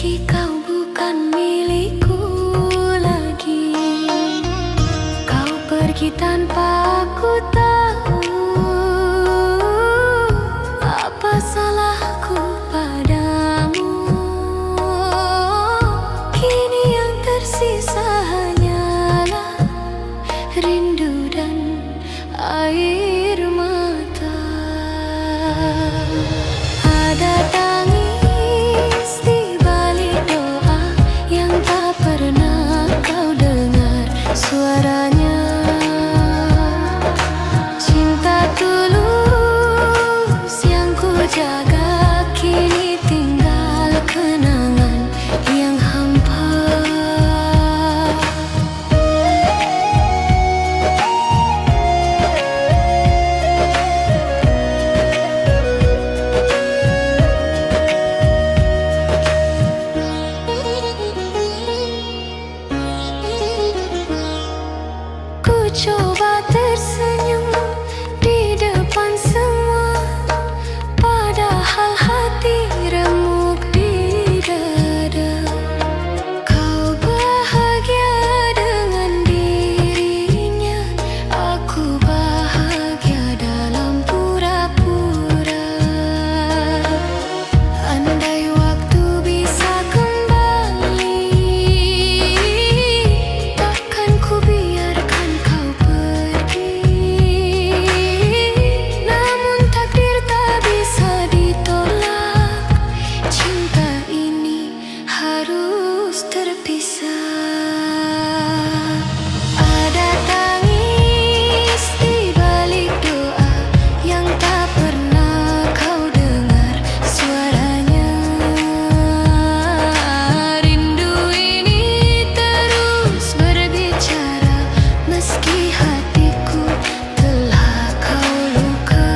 Meski kau bukan milikku lagi, kau pergi tanpa aku tahu. Apa salahku padamu? Kini yang tersisa hanyalah rindu dan air mata. Ada tangis di balik doa yang tak pernah kau dengar suaranya. Cinta tulus yang ku jaga kini tinggal kenangan yang hampa. Ku coba tersenyum di depan semua, padahal hati remuk di dada. Kau bahagia dengan dirinya, aku bahagia dalam pura-pura. Andai waktu bisa kembali, takkan ku biarkan kau pergi. Namun takdir tak bisa ditolak, cinta ini harus terpisah. Ada tangis di balik doa yang tak pernah kau dengar suaranya. Rindu ini terus berbicara meski hatiku telah kau luka.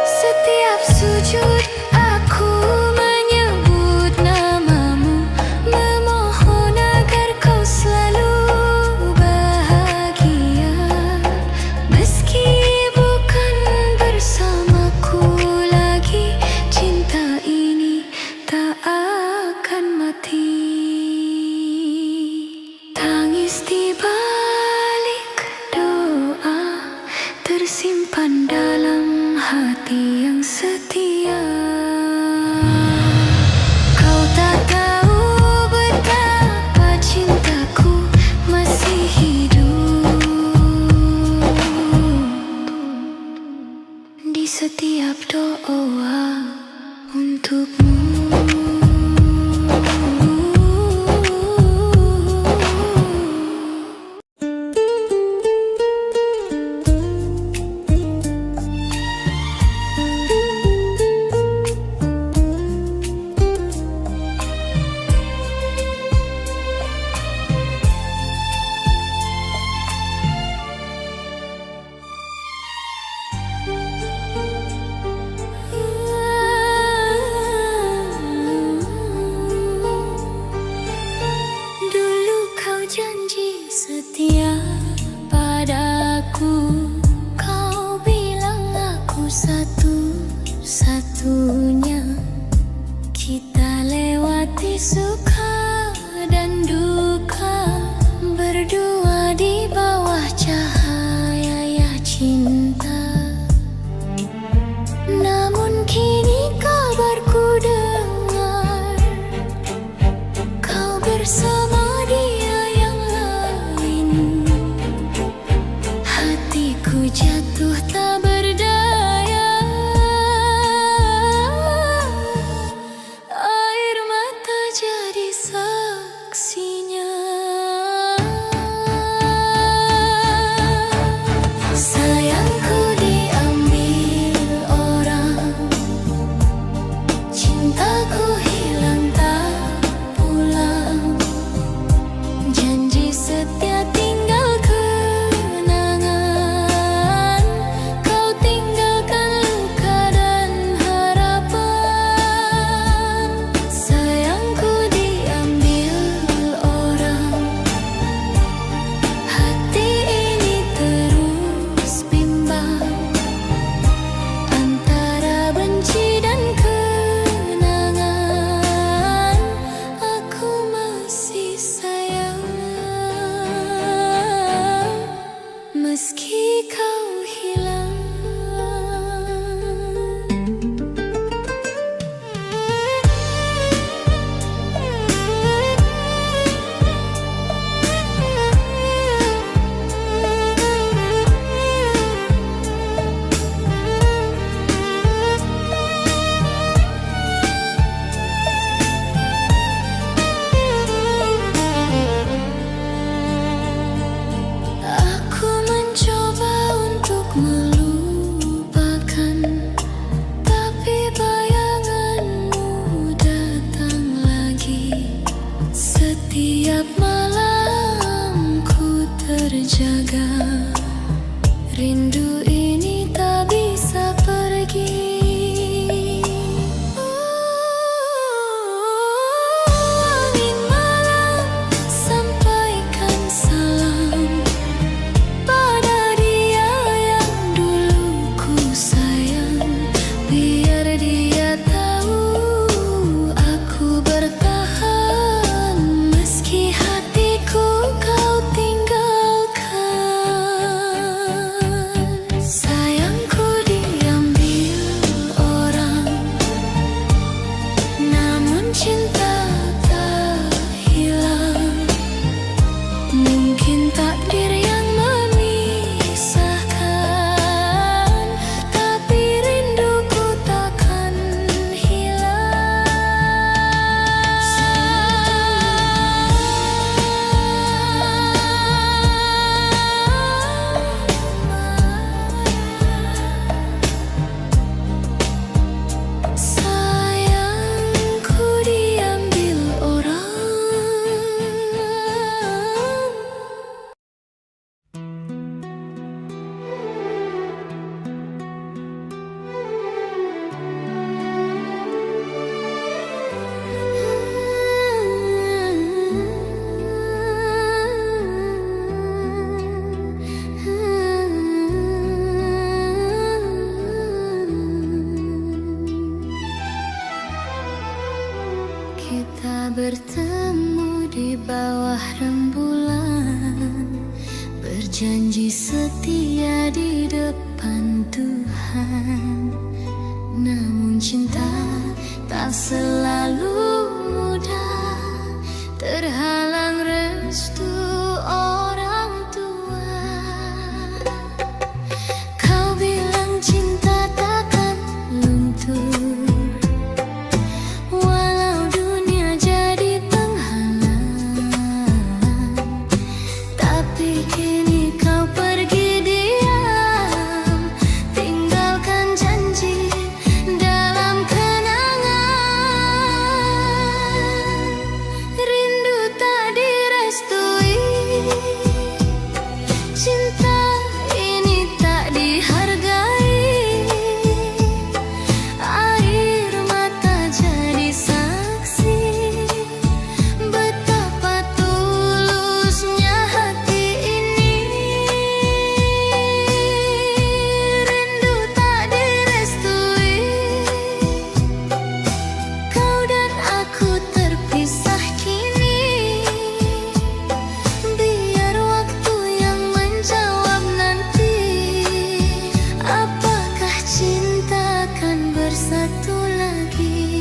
Setiap sujud aku menyebut namamu, memohon agar kau selalu bahagia. Meski bukan bersamaku lagi, cinta ini tak akan mati. Tangis di balik doa tersimpan dalam hati yang setia. Kau tak tahu betapa cintaku masih hidup di setiap doa untukmu. Dulu kau janji setia padaku, kau bilang aku satu-satunya. Kita lewati suka dan duka, berdua di bawah cahaya cinta. Namun kini kabarku dengar kau bersama dia yang lain. Hatiku jatuh tak berdaya, air mata jadi saksinya. Sayangku diambil orang, cintaku hilang tak pulang. Setiap malam ku terjaga, rindu ini tak bisa pergi. Angin malam, sampaikan salam pada dia yang dulu ku sayang. Biar dia tahu aku bertahan, meski hatiku kau tinggalkan. Sayangku diambil orang, namun cinta tak hilang. Mungkin takdir yang memisahkan, tapi rinduku takkan hilang. Sayangku diambil orang. Kita bertemu di bawah rembulan, berjanji setia di depan Tuhan. Namun cinta tak selalu mudah, terhalang restu orang tua. Kau bilang cinta takkan luntur, walau dunia jadi penghalang. Tapi kini kau pergi diam, tinggalkan janji dalam kenangan. Rindu tak direstui, cinta ini tak dihargai. Air mata jadi saksi betapa tulusnya hati ini. Rindu tak direstui, kau dan aku terpisah kini. Biar waktu yang menjawab nanti, apakah cinta akan bersatu lagi.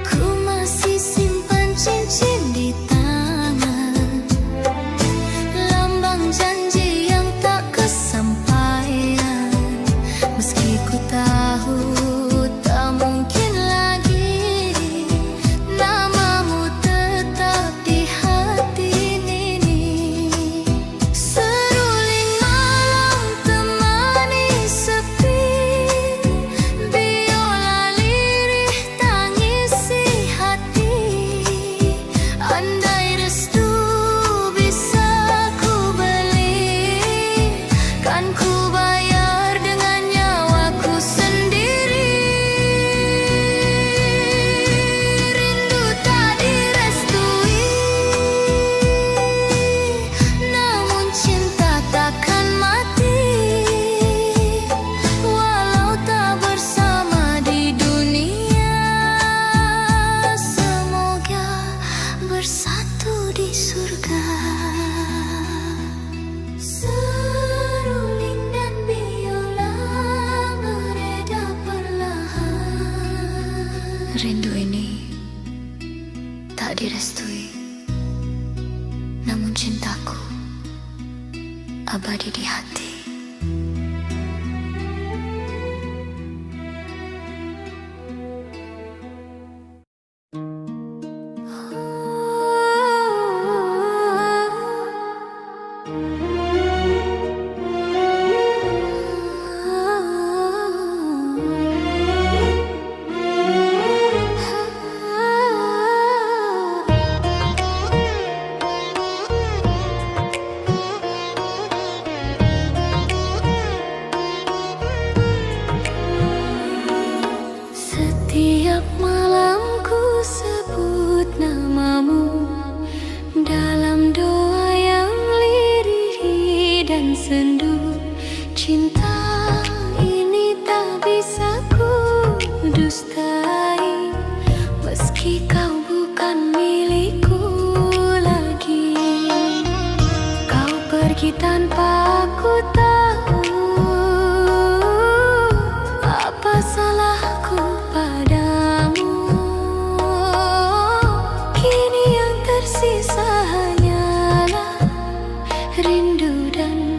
Ku masih simpan cincin di tangan, lambang janji yang tak kesampaian. Meski ku tahu tak mungkin lagi, namamu tetap di hati ini. Seruling malam temani sepi, biola lirih tangisi hati. Andai restu bisa ku beli, kan ku bayar dengan nyawaku sendiri. Rindu tak direstui, namun cinta takkan mati. Walau tak bersama di dunia, semoga bersatu di surga. Seruling dan biola mereda perlahan. Rindu ini tak direstui, namun cintaku abadi di hati. tanpa ku tahu apa salahku padamu. Kini yang tersisa hanyalah rindu dan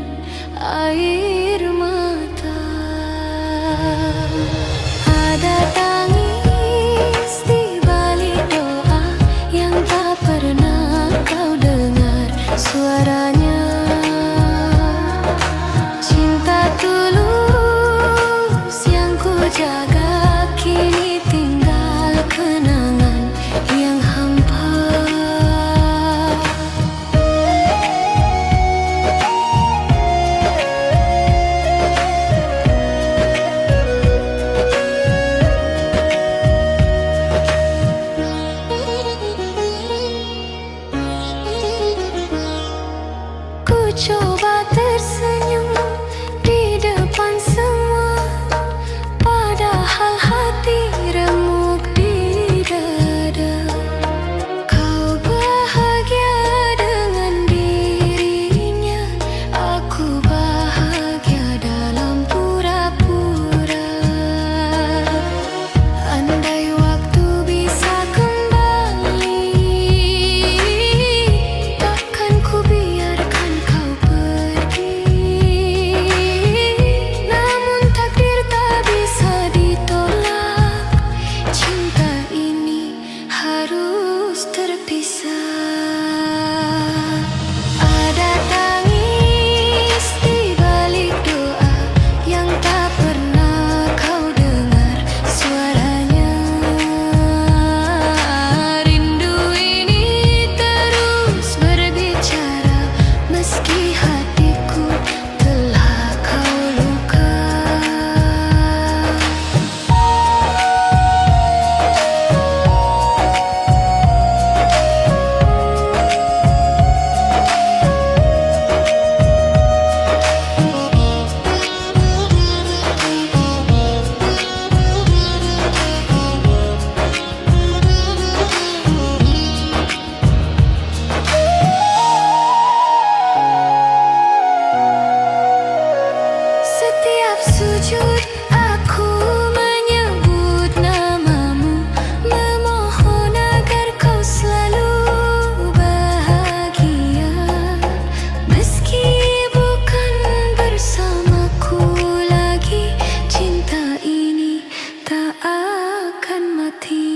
air mata. Ada tangis di balik doa yang tak pernah kau dengar suaranya. Cinta tulus yang ku jaga kini tinggal kenangan yang hampa. Ku coba tersenyum di depan semua, padahal hati remuk di dada. Kau bahagia dengan dirinya, aku bahagia dalam pura-pura. Andai waktu bisa kembali, takkan ku biarkan kau pergi. Namun takdir tak bisa ditolak, cinta ini harus terpisah. Ada tangis di balik doa yang tak pernah kau dengar suaranya. Rindu ini terus berbicara meski hatiku telah kau luka. Setiap sujud aku menyebut namamu, memohon agar kau selalu bahagia. Meski bukan bersamaku lagi, cinta ini tak akan mati.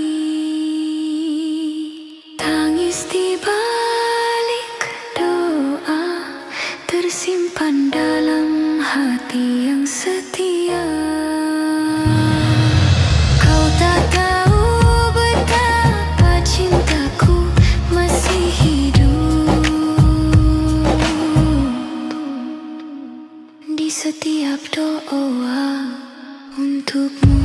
Tangis di balik doa tersimpan dalam hati yang setia. Kau tak tahu betapa cintaku masih hidup di setiap doa untukmu.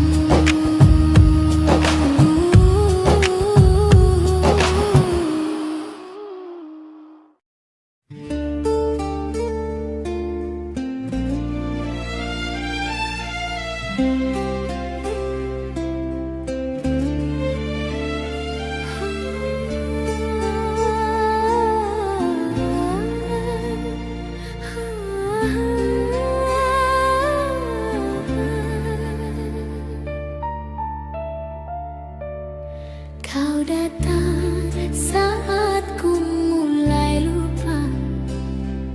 Kau datang saat ku mulai lupa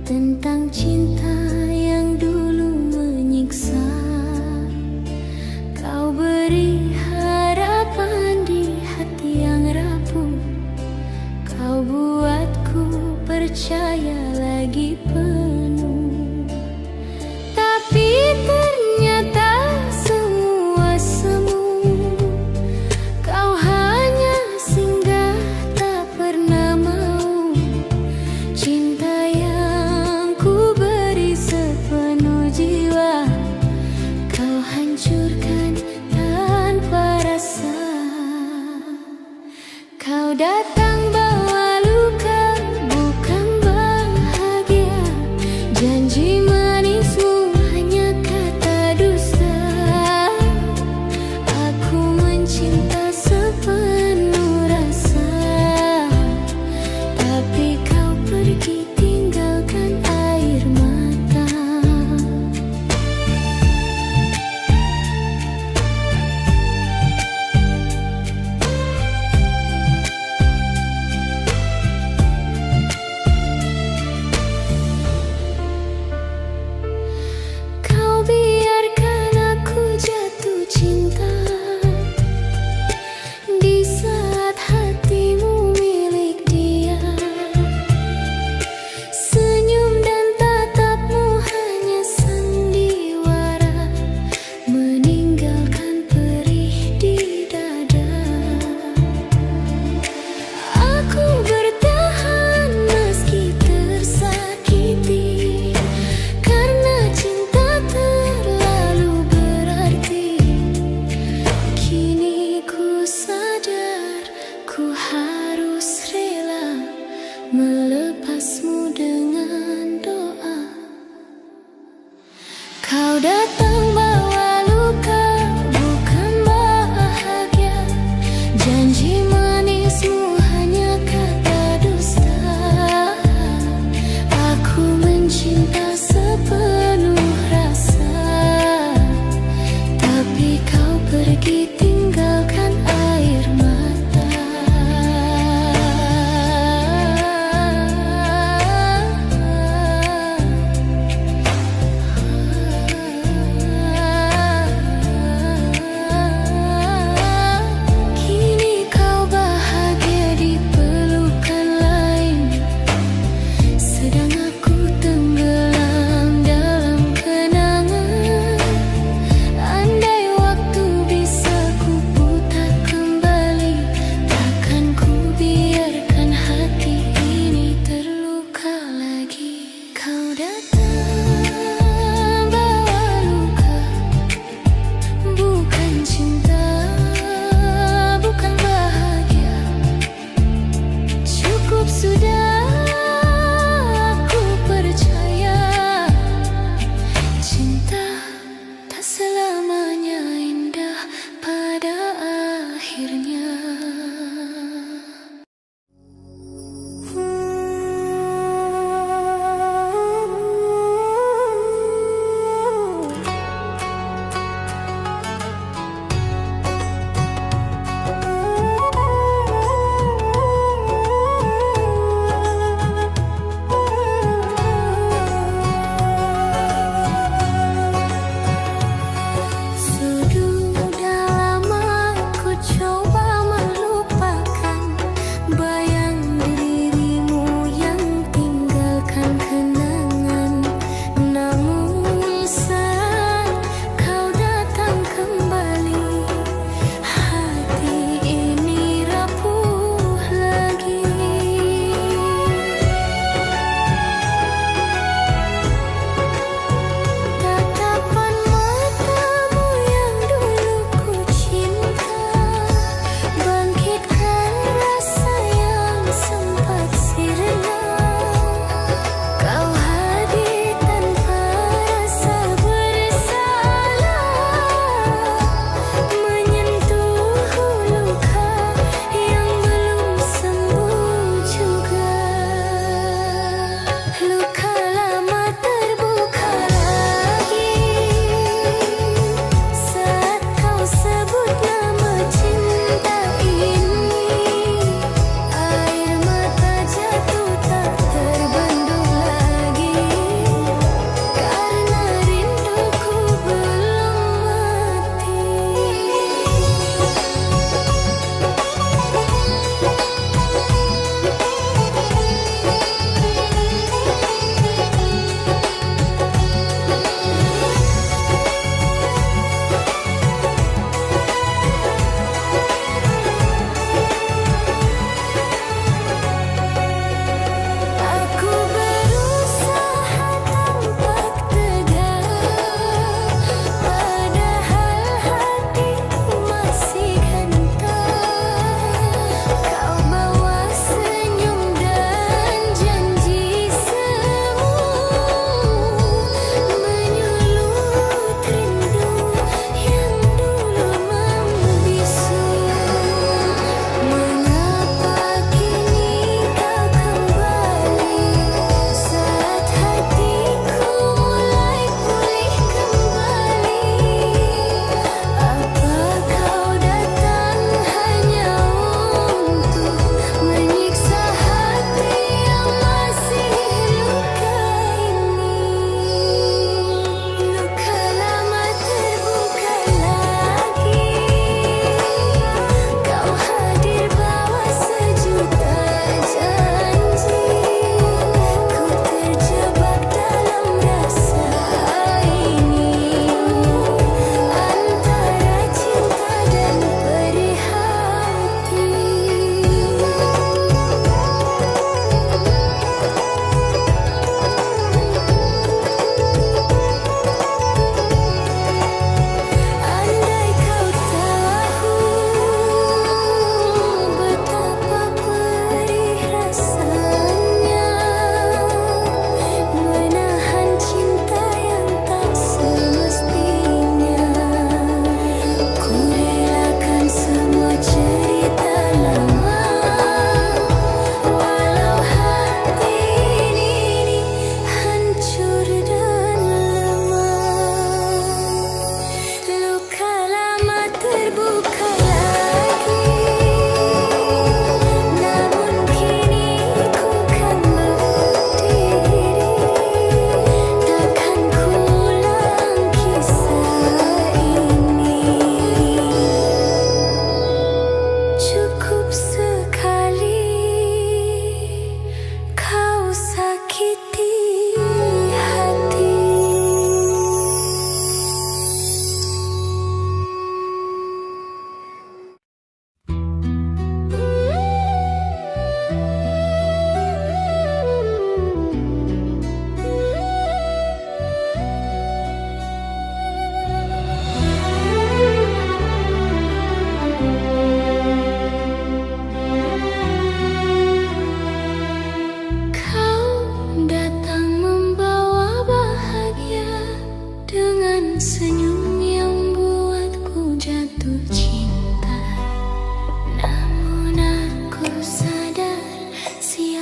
tentang cinta yang dulu menyiksa. Kau beri harapan di hati yang rapuh, kau buatku percaya lagi penuh. Tapi ternyata semua semu, kau hanya singgah tak pernah mau. Cinta yang ku beri sepenuh jiwa, kau hancurkan tanpa rasa. Kau datang bawa luka, bukan bahagia.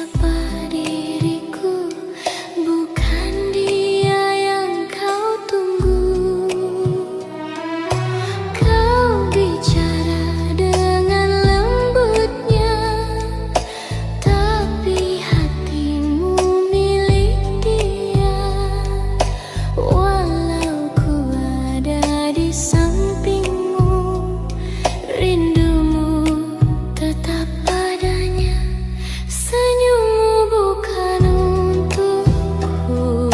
siapa diriku, bukan dia yang kau tunggu. Kau bicara dengan lembutnya, tapi hatimu milik dia. Walau ku ada di sampingmu, rindumu tetap adanya. Senyummu bukan untukku,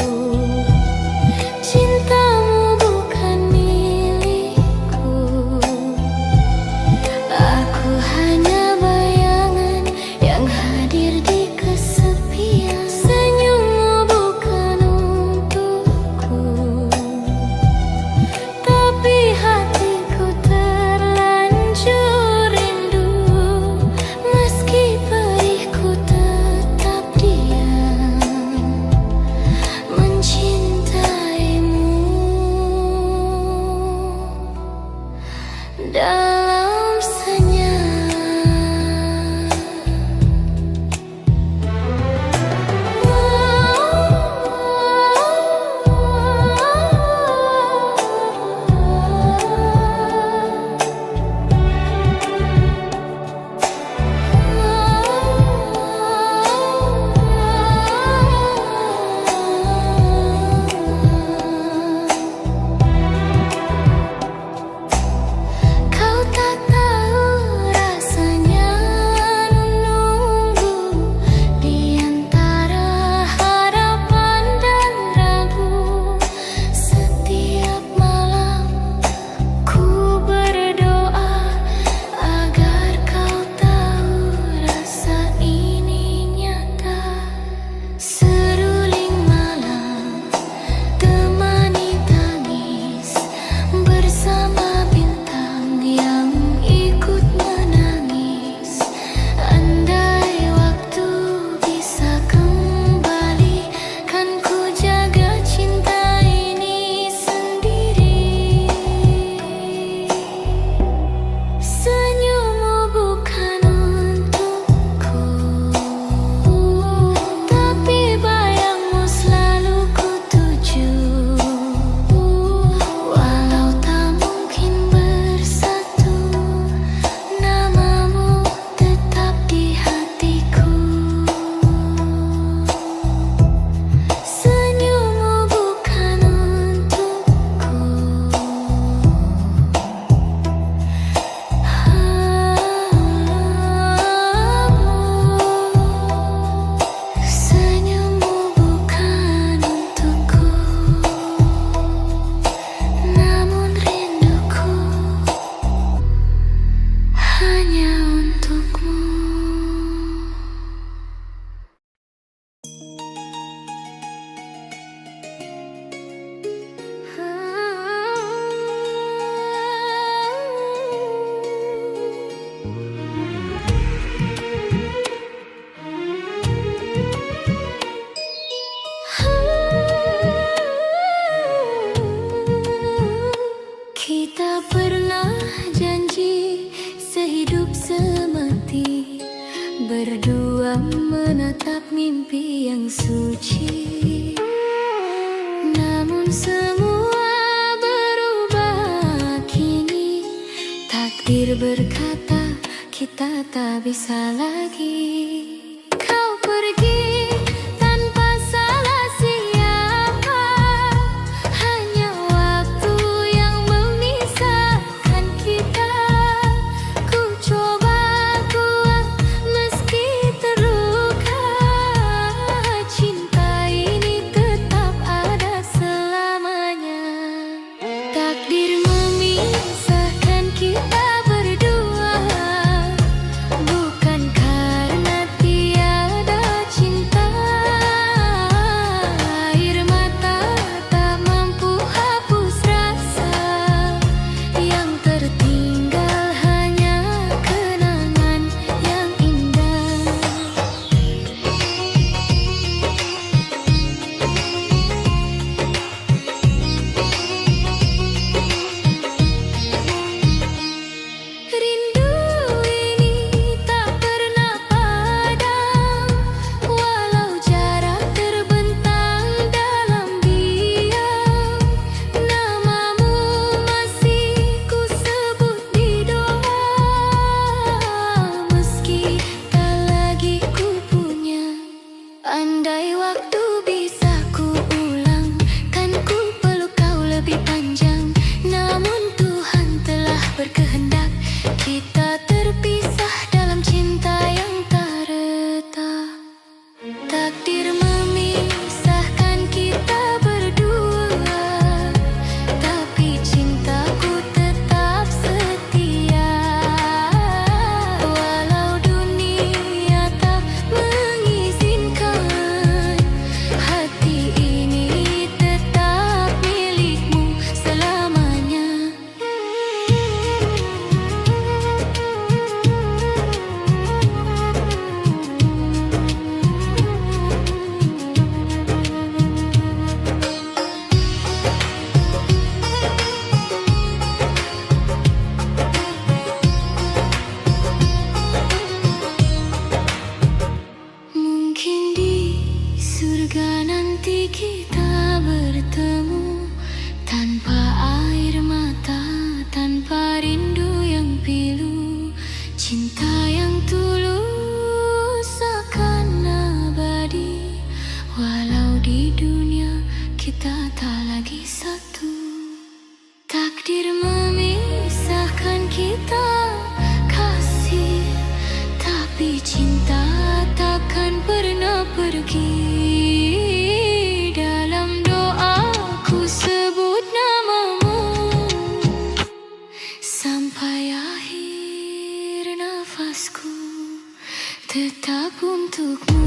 cintamu bukan milikku. Aku hanya bayangan yang hadir di kesepian. Senyummu bukan untukku, tapi hatiku terlanjur rindu. Meski perihku tetap diam mencintaimu dalam senyap. Kau tak tahu rasanya menunggu di antara harapan dan ragu. Setiap malam ku berdoa agar kau tahu rasa ini nyata. Seruling malam temani tangis bersama bintang yang ikut menangis. Andai waktu bisa kembali, kan ku jaga cinta ini sendiri. Senyummu bukan untukku, tapi bayangmu selalu ku tuju. Walau tak mungkin bersatu, namamu tetap di hatiku. Senyummu bukan untukku, senyummu bukan untukku, namun rinduku hanya untukmu. Kita pernah janji sehidup semati, berdua menatap mimpi yang suci. Namun semua berubah kini, takdir berkata kita tak bisa lagi. Kau pergi tanpa salah siapa, hanya waktu yang memisahkan kita. Ku coba kuat meski terluka, cinta ini tetap ada selamanya. Takdir memisahkan kita berdua, bukan karena Jika nanti kita bertemu tanpa air mata, tanpa rindu yang pilu, cinta yang tulus akan abadi. Walau di dunia kita tak lagi satu, takdir memisahkan kita kasih, tapi cinta takkan pernah pergi. Dalam doaku sebut namamu sampai akhir nafasku, tetap untukmu.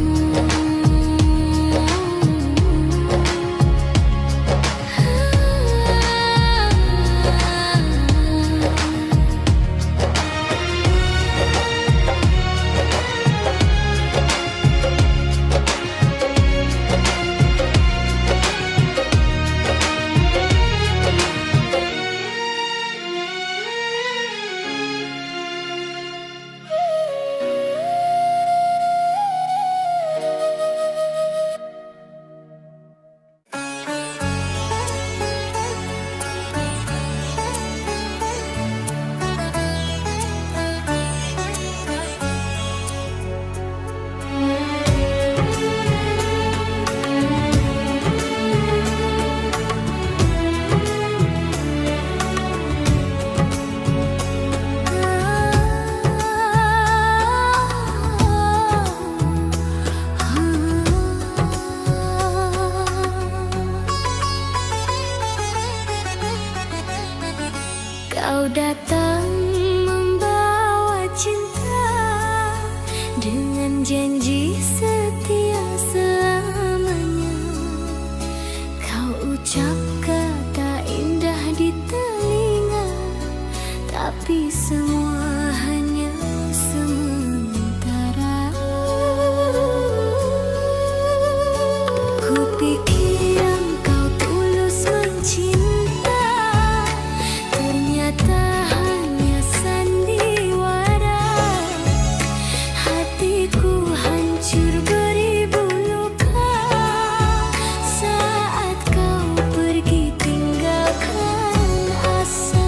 Kau datang membawa cinta dengan janji setia selamanya. Kau ucap kata indah di telinga, tapi semua hanya sementara. Kupikir engkau tulus mencinta, ternyata hanya sandiwara. Hatiku hancur beribu luka saat kau pergi tinggalkan asa.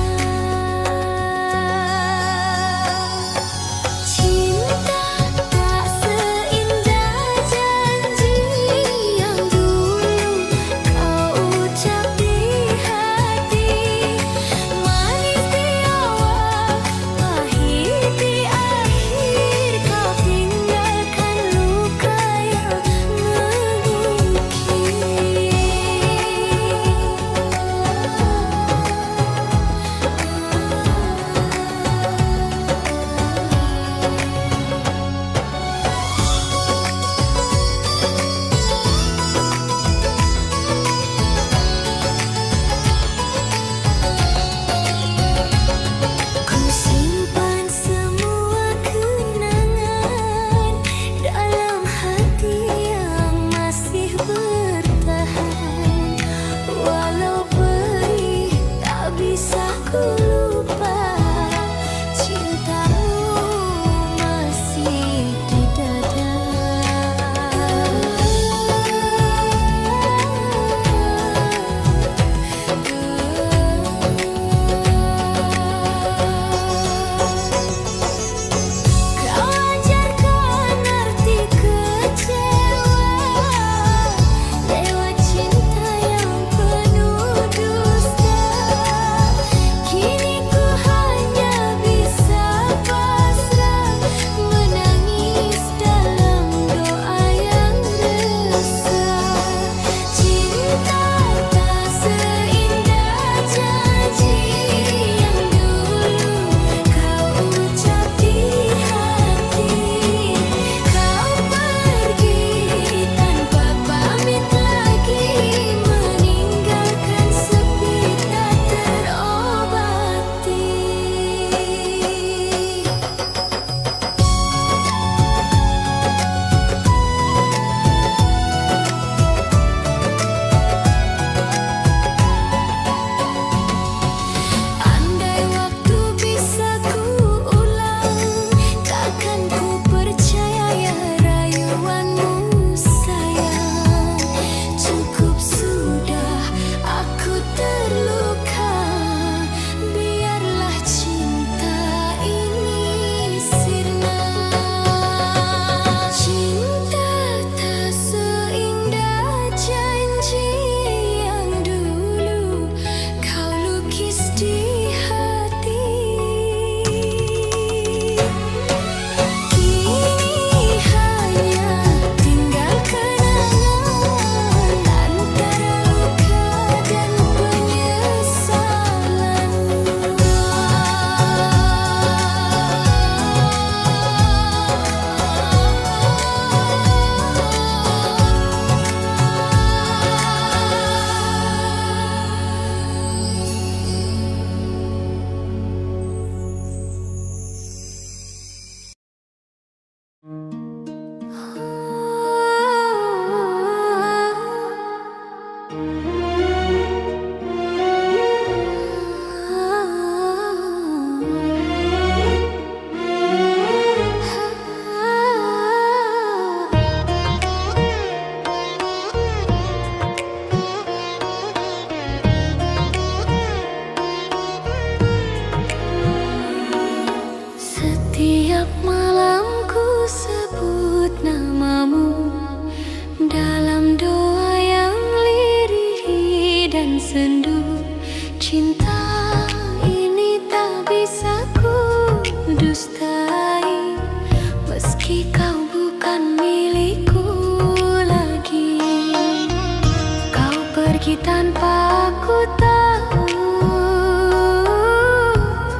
pergi tanpa ku tahu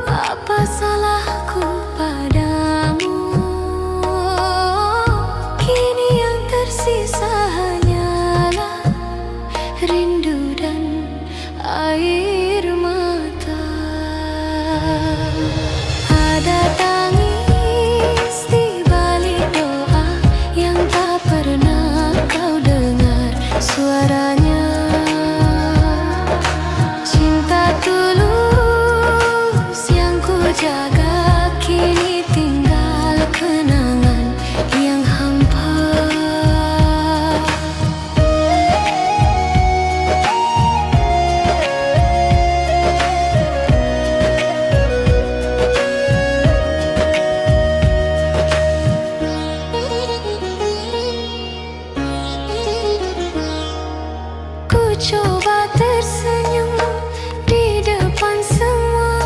apa salahku padamu. Kini yang tersisa hanyalah rindu dan air mata. Ada tangis di balik doa yang tak pernah kau dengar suaranya. Cinta tulus yang ku jaga kini tinggal kenangan yang hampa. Ku coba tersenyum di depan semua,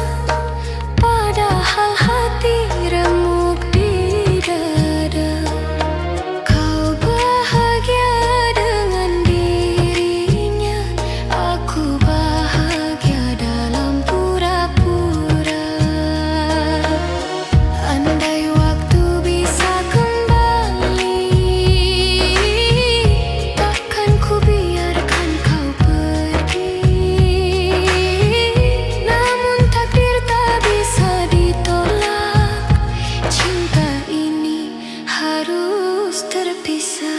padahal hati remuk di dada. Kau bahagia dengan dirinya, aku bahagia dalam pura-pura. Andai waktu bisa kembali, takkan ku biarkan kau pergi. Namun takdir tak bisa ditolak, cinta ini harus terpisah.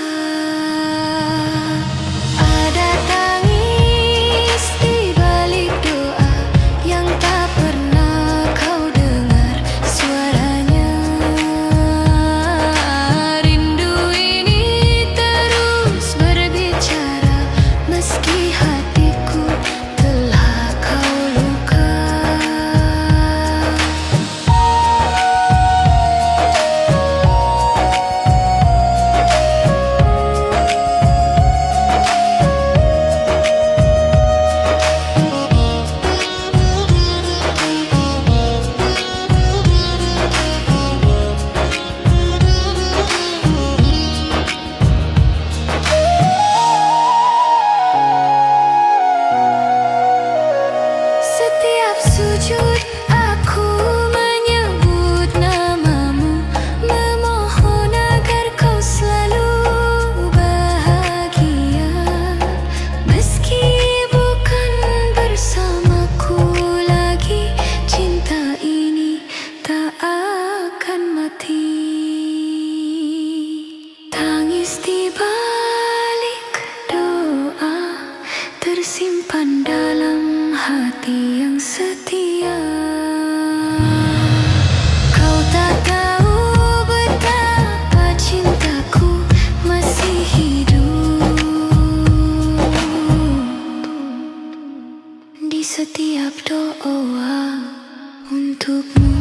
Ada tangis di balik doa yang tak pernah kau dengar suaranya. Rindu ini terus berbicara meski hatiku telah kau luka. Setiap sujud aku menyebut namamu, memohon agar kau selalu bahagia. Meski bukan bersamaku lagi, cinta ini tak akan mati. Tangis di balik doa tersimpan dalam hati yang setia. Kau tak tahu betapa cintaku masih hidup di setiap doa untukmu.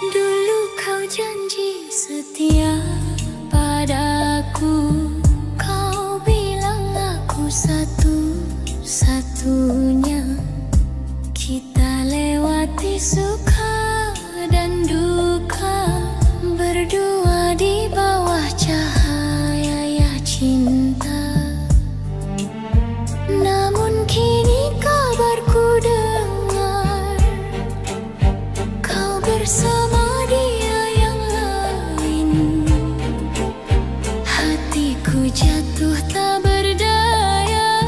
Dulu kau janji setia padaku, kau bilang aku satu-satunya. Kita lewati suka dan duka, berdua di bawah cahaya cinta. Namun kini kabarku dengar kau bersama dia yang lain. Hatiku jatuh tak berdaya,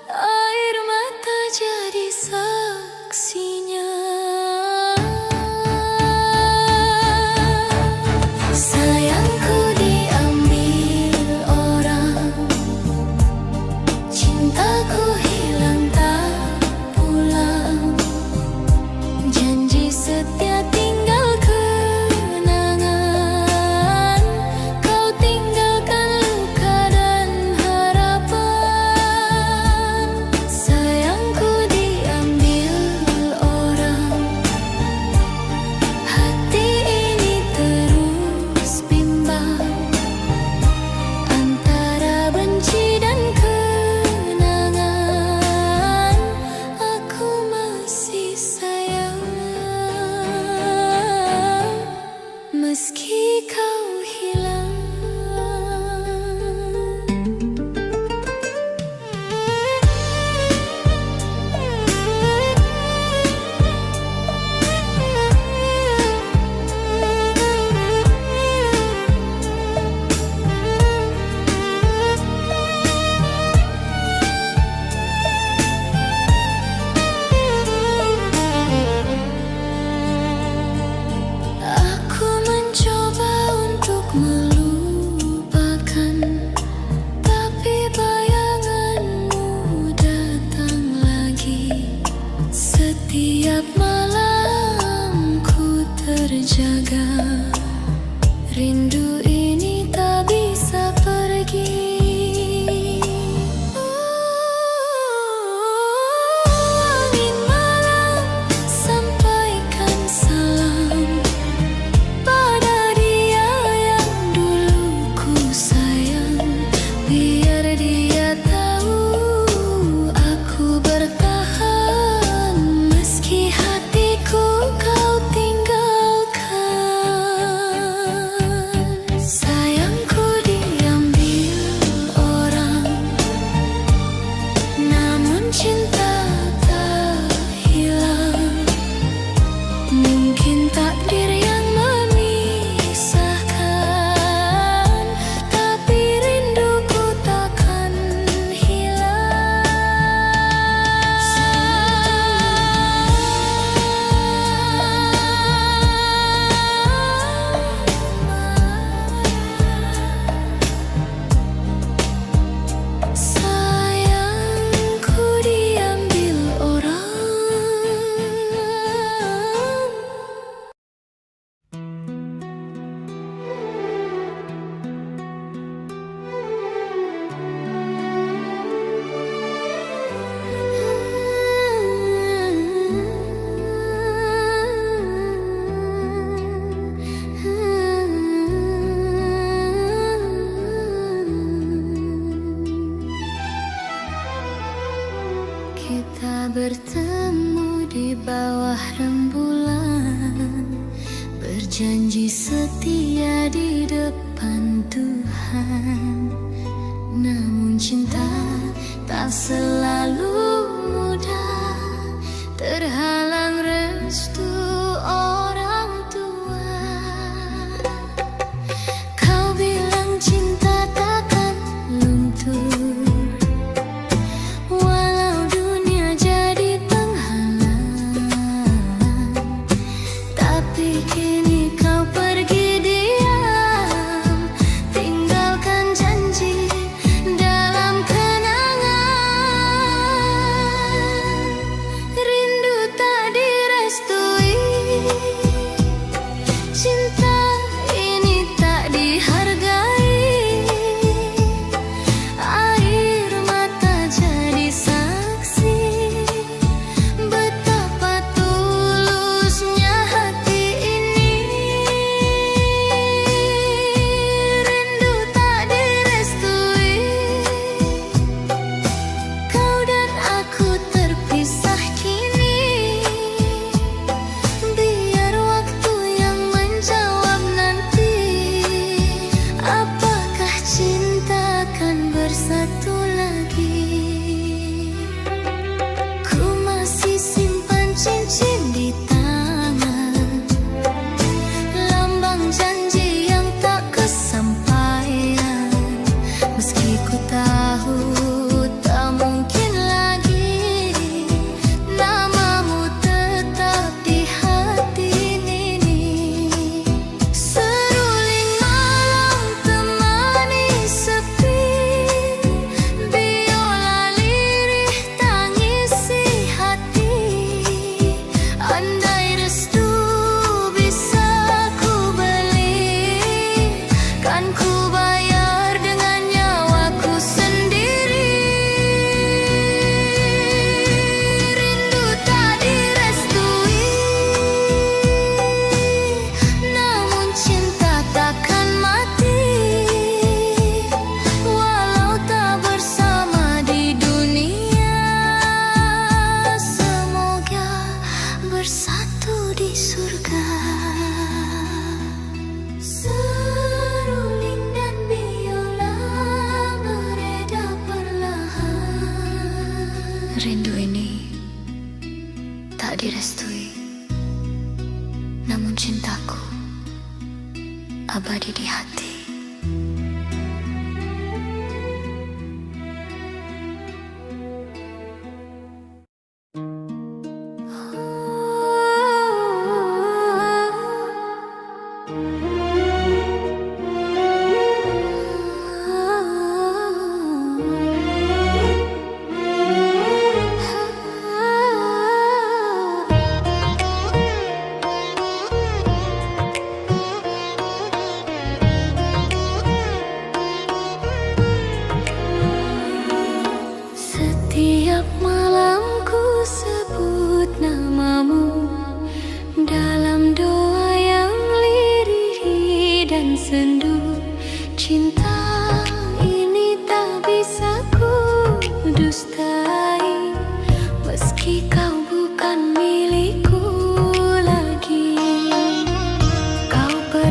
air mata jadi terjaga. Rindu ini tak bisa pergi. Angin malam sampaikan salam pada dia yang dulu ku sayang. Biar dia tahu aku bertahan meski hatiku kau tinggalkan. Sayangku diambil orang, namun cinta tak hilang. Mungkin takdir yang memisahkan, tapi rinduku takkan hilang. Sayangku diambil orang. Kita bertemu di bawah rembulan, berjanji setia di depan Tuhan. Namun cinta tak selalu mudah, terhalang restu orang tua. Kau bilang cinta takkan luntur, walau dunia jadi penghalang. Tapi kini kau pergi diam, tinggalkan janji dalam kenangan. Rindu tak direstui, cinta ini tak dihargai. Air mata jadi saksi betapa tulusnya hati ini. Rindu tak direstui, kau dan aku terpisah kini. Biar waktu yang menjawab nanti, apakah cinta akan bersatu lagi. Ku masih simpan cincin di tangan, lambang janji yang tak kesampaian. Meski ku tahu tak mungkin lagi, namamu tetap di hati ini. Seruling malam temani sepi, biola lirih tangisi hati. Andai restu bisa ku beli, kan ku bayar dengan nyawaku sendiri. Rindu tak direstui, namun cinta takkan mati. Walau tak bersama di dunia, semoga bersatu di surga. Seruling dan biola beredar perlahan. Rindu ini tak direstui, namun cintaku abadi di hati.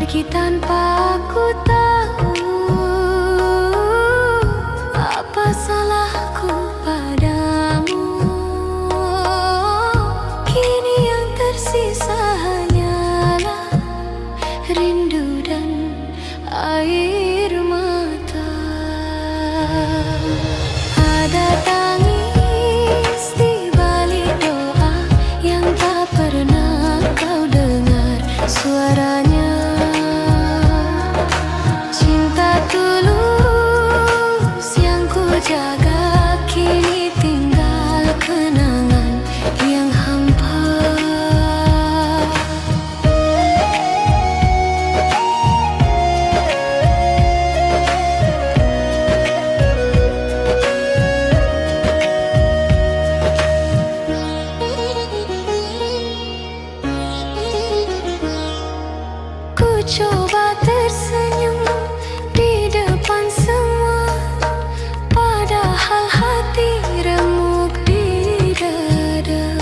pergi tanpa ku tahu apa salahku padamu. Kini yang tersisa hanyalah rindu dan air mata. Ada tangis di balik doa yang tak pernah kau dengar suaranya. Cinta tulus yang ku jaga kini tinggal kenangan yang hampa. Ku coba tersenyum di depan semua, padahal hati remuk di dada.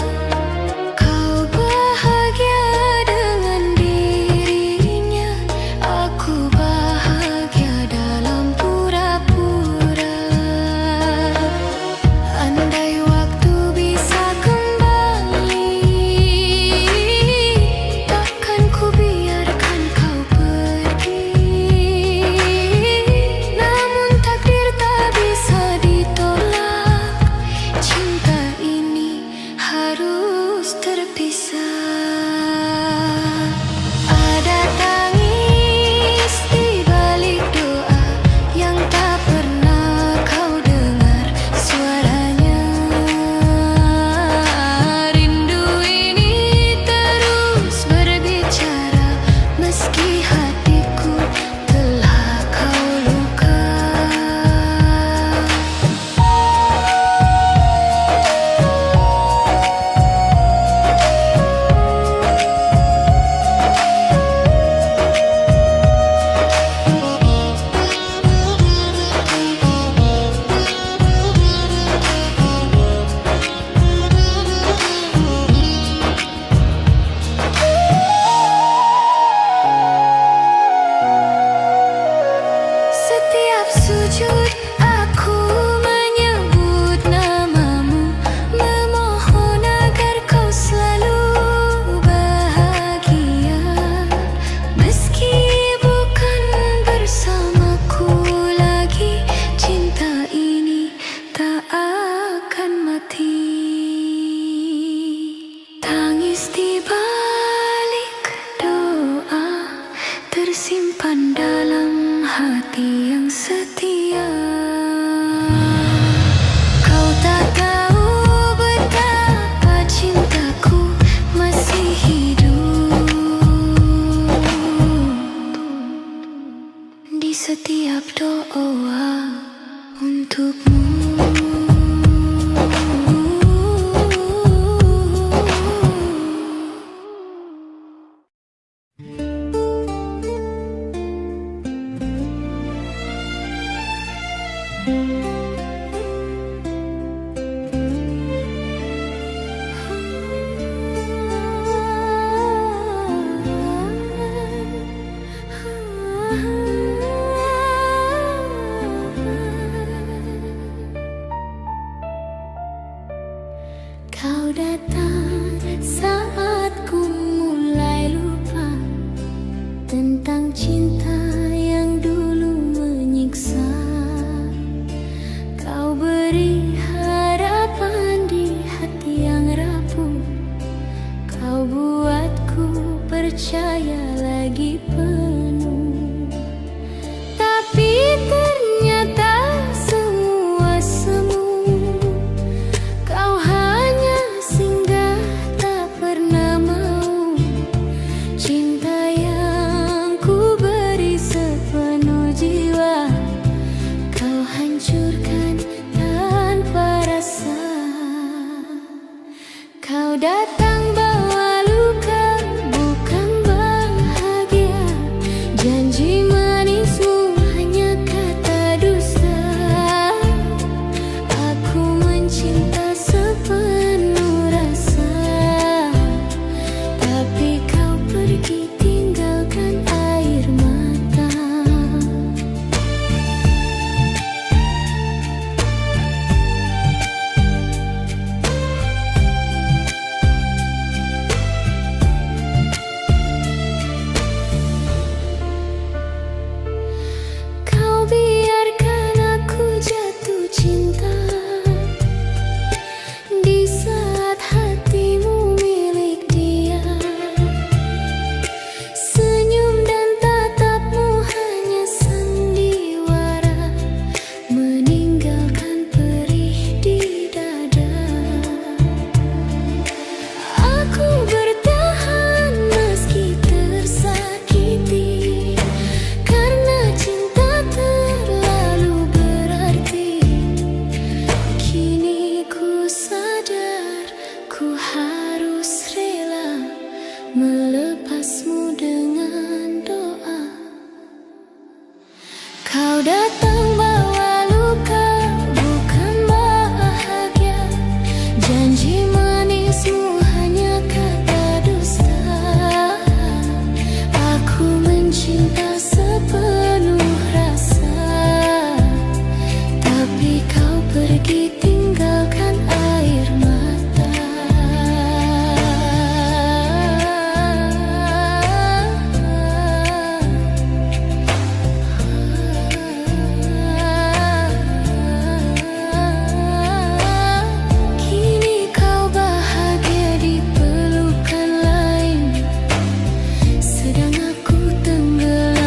Kau bahagia dengan dirinya, aku bahagia dalam pura-pura. Andai waktu bisa kembali, takkan ku biarkan kau pergi. Namun takdir tak bisa ditolak, cinta ini harus terpisah. Ada tangis di balik doa yang tak pernah kau dengar suaranya. Rindu ini terus berbicara meski hatiku telah kau luka. Setiap sujud aku menyebut namamu, memohon agar kau selalu bahagia. Meski bukan bersamaku lagi, cinta ini tak akan mati. Tangis di balik doa tersimpan dalam hati yang setia. Kau tak tahu betapa cintaku masih hidup di setiap doa untukmu. Kau datang saat ku mulai lupa tentang cinta yang dulu menyiksa. Kau beri harapan di hati yang rapuh, kau buatku percaya lagi penuh. Tapi ternyata semua semu, kau hanya singgah tak pernah mau. Cinta yang ku beri sepenuh jiwa, kau hancurkan tanpa rasa. Kau datang bawa luka, bukan bahagia. datang bawa luka, bukan bahagia. Janji manismu hanya kata dusta. Aku mencinta sepenuh rasa, tapi kau pergi tinggalkan air mata. Kini kau bahagia di pelukan lain, sedang aku tenggelam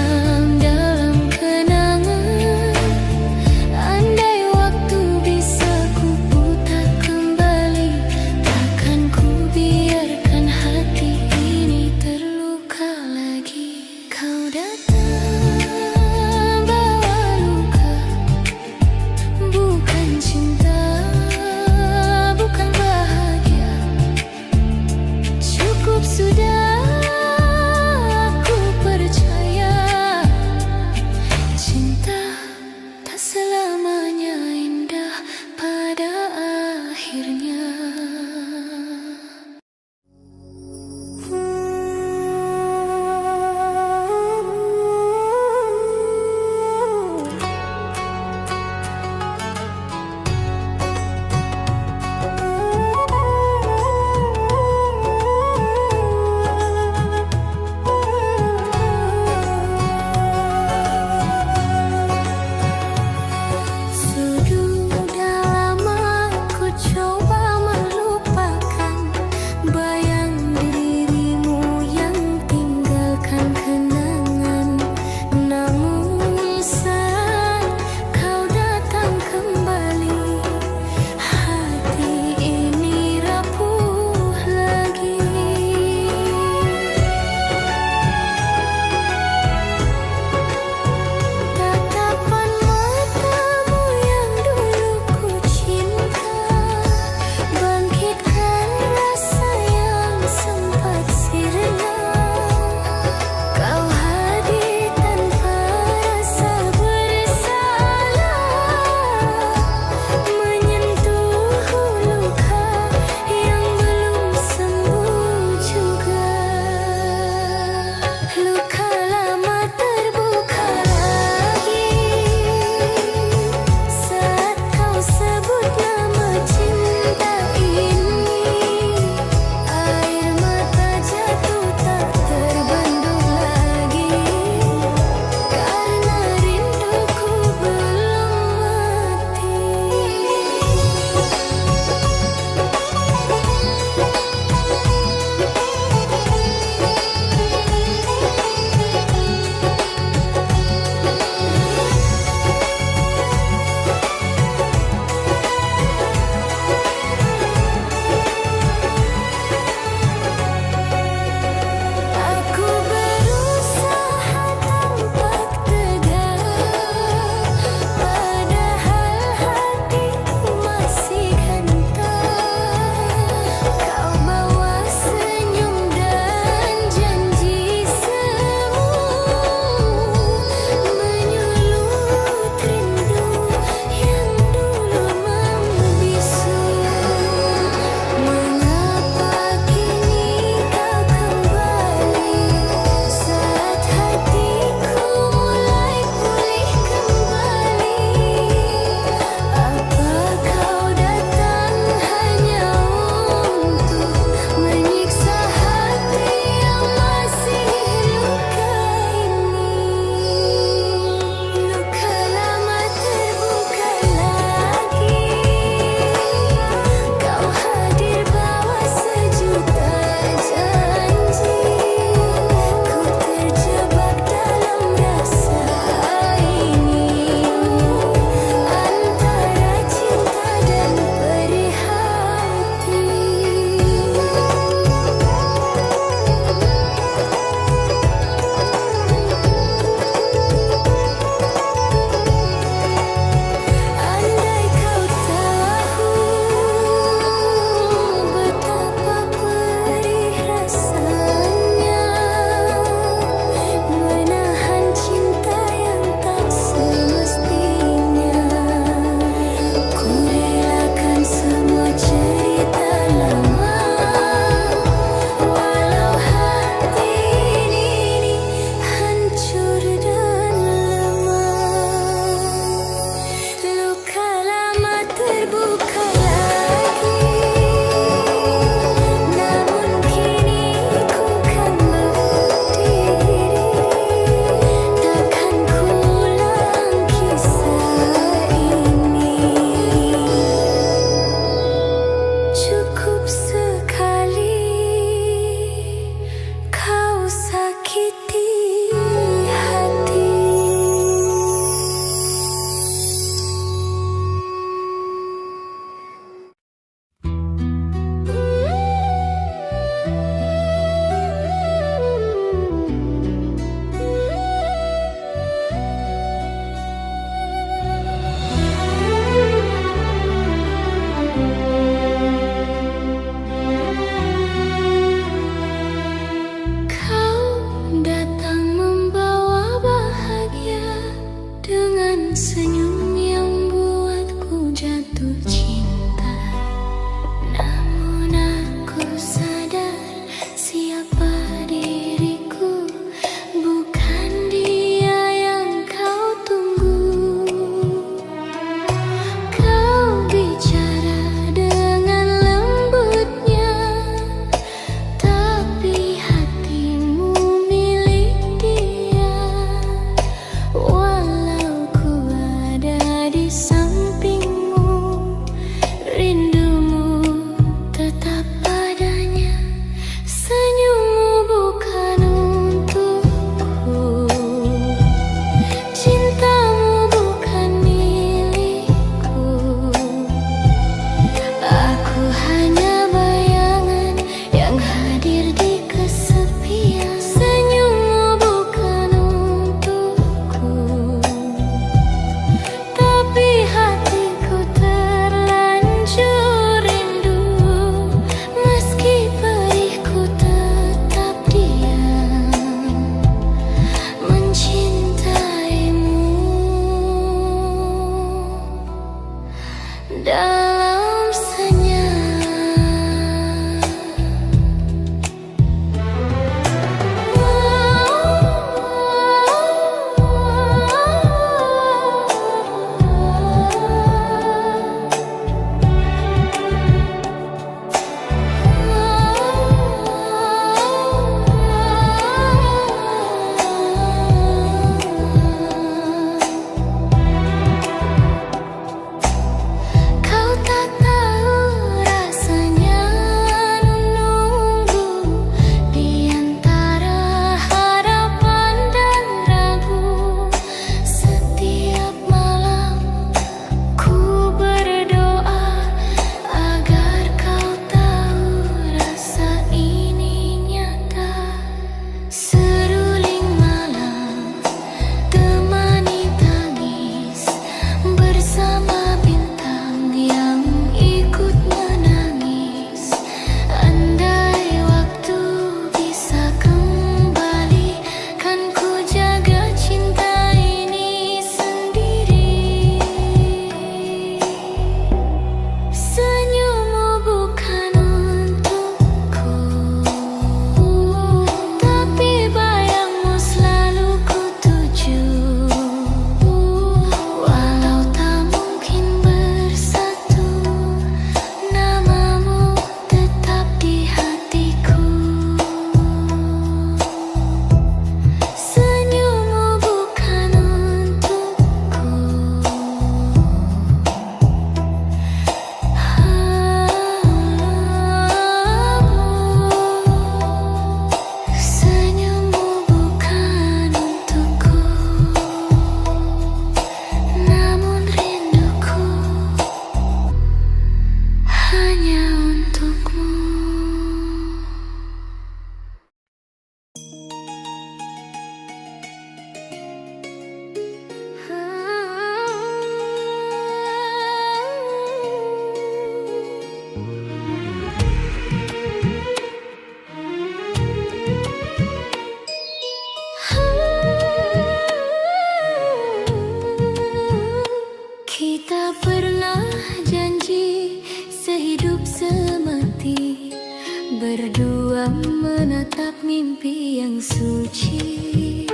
menatap mimpi yang suci.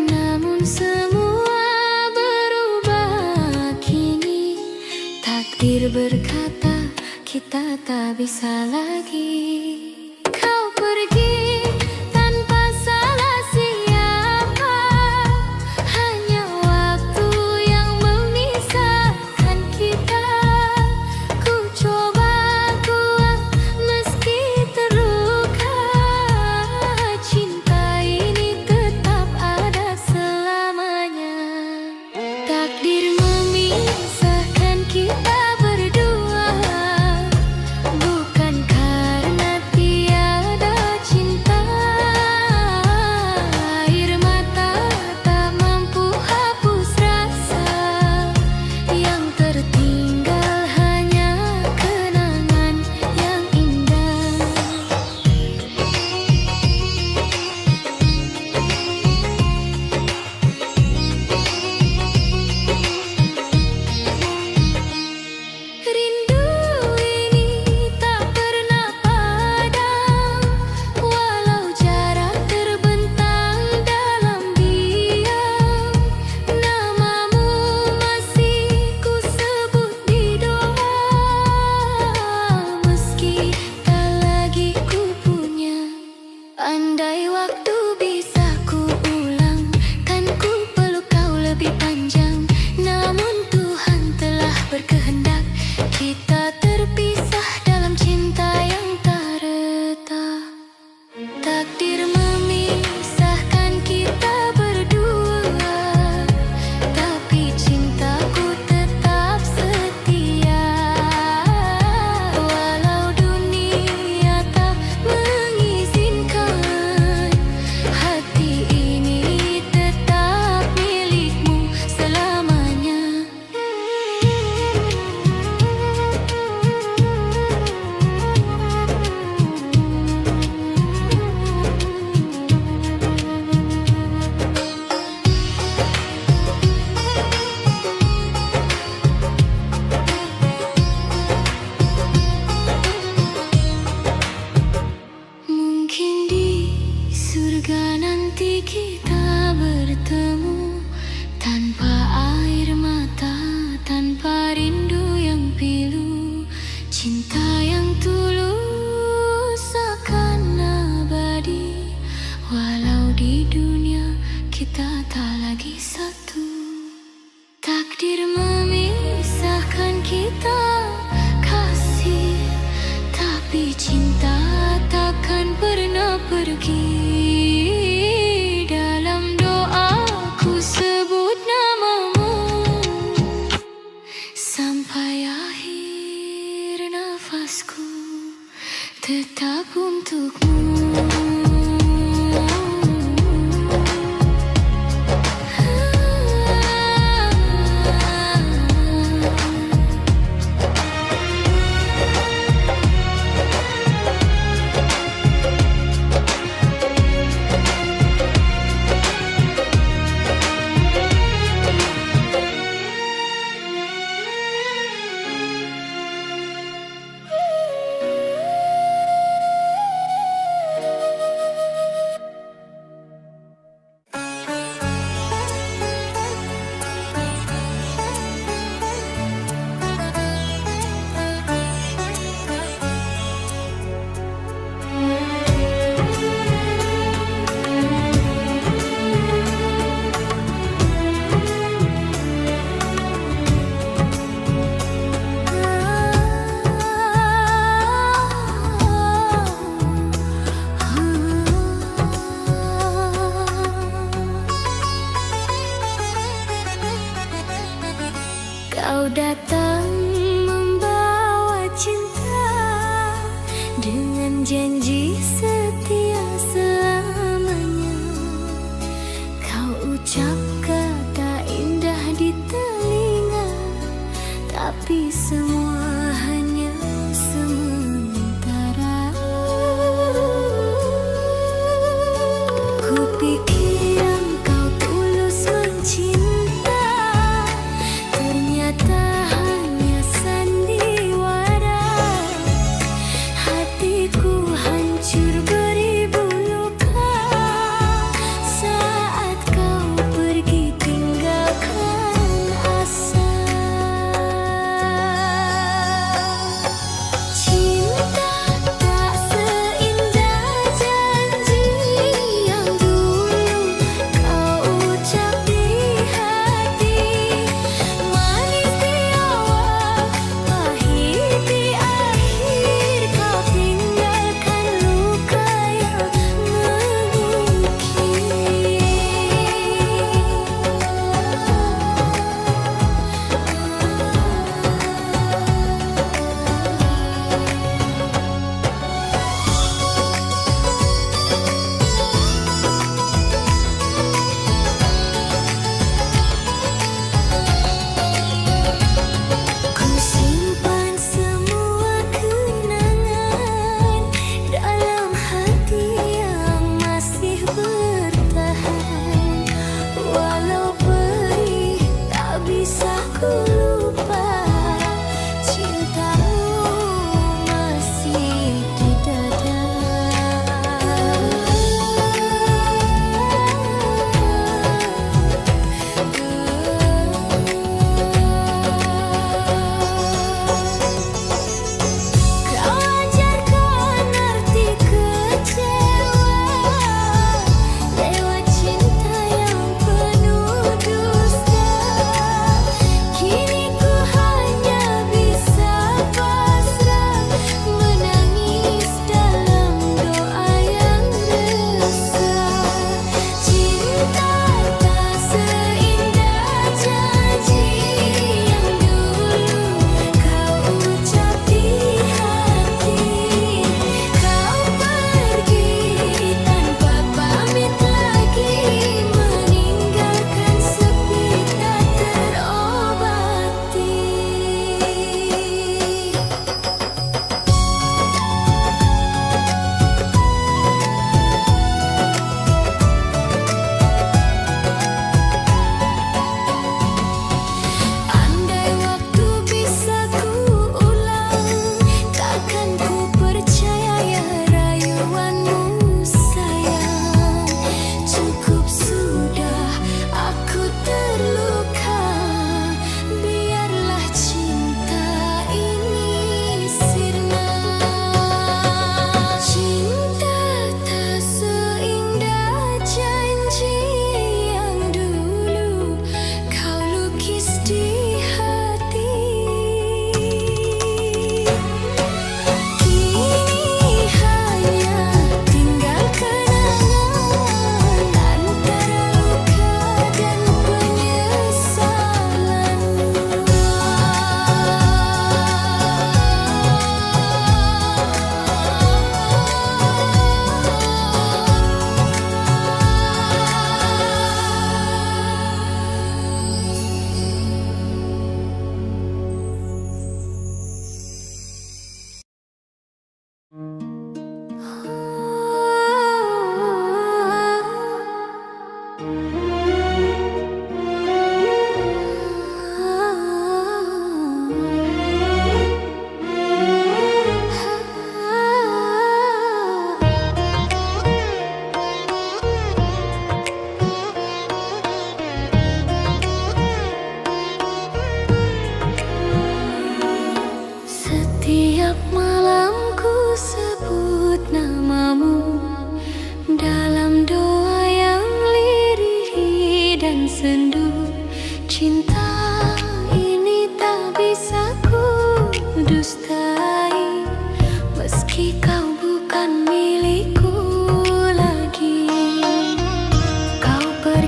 Namun semua berubah kini. Takdir berkata kita tak bisa lagi. Kau pergi tanpa salah siapa, hanya waktu yang memisahkan kita. Ku coba kuat meski terluka, cinta ini tetap ada selamanya. Takdir memisahkan kita berdua, bukan karena tiada cinta. Air mata tak mampu hapus rasa, yang tertinggal hanya kenangan yang indah. Rindu ini tak pernah padam, walau jarak terbentang dalam diam. Namamu masih ku sebut di doa, meski tak lagi ku punya. Andai waktu bisa ku ulang, kan ku peluk kau lebih panjang. Namun Tuhan telah berkehendak kita terpisah dalam cinta yang tak retak. Takdir memisahkan kita berdua, tapi cintaku tetap setia. Walau dunia tak mengizinkan, hati ini tetap milikmu selamanya. Mungkin di surga nanti kita bertemu, tanpa air mata, tanpa rindu yang pilu. Cinta yang tulus akan abadi, walau di dunia kita tak lagi satu. Takdir memisahkan kita kasih, tapi cinta takkan pernah pergi. Dalam doaku sebut namamu, sampai akhir nafasku tetap untukmu. Kau datang membawa cinta dengan janji setia selamanya. Kau ucap kata indah di telinga, tapi semua hanya sementara. Kupikir engkau tulus mencinta, ternyata hanya sandiwara. Hatiku hancur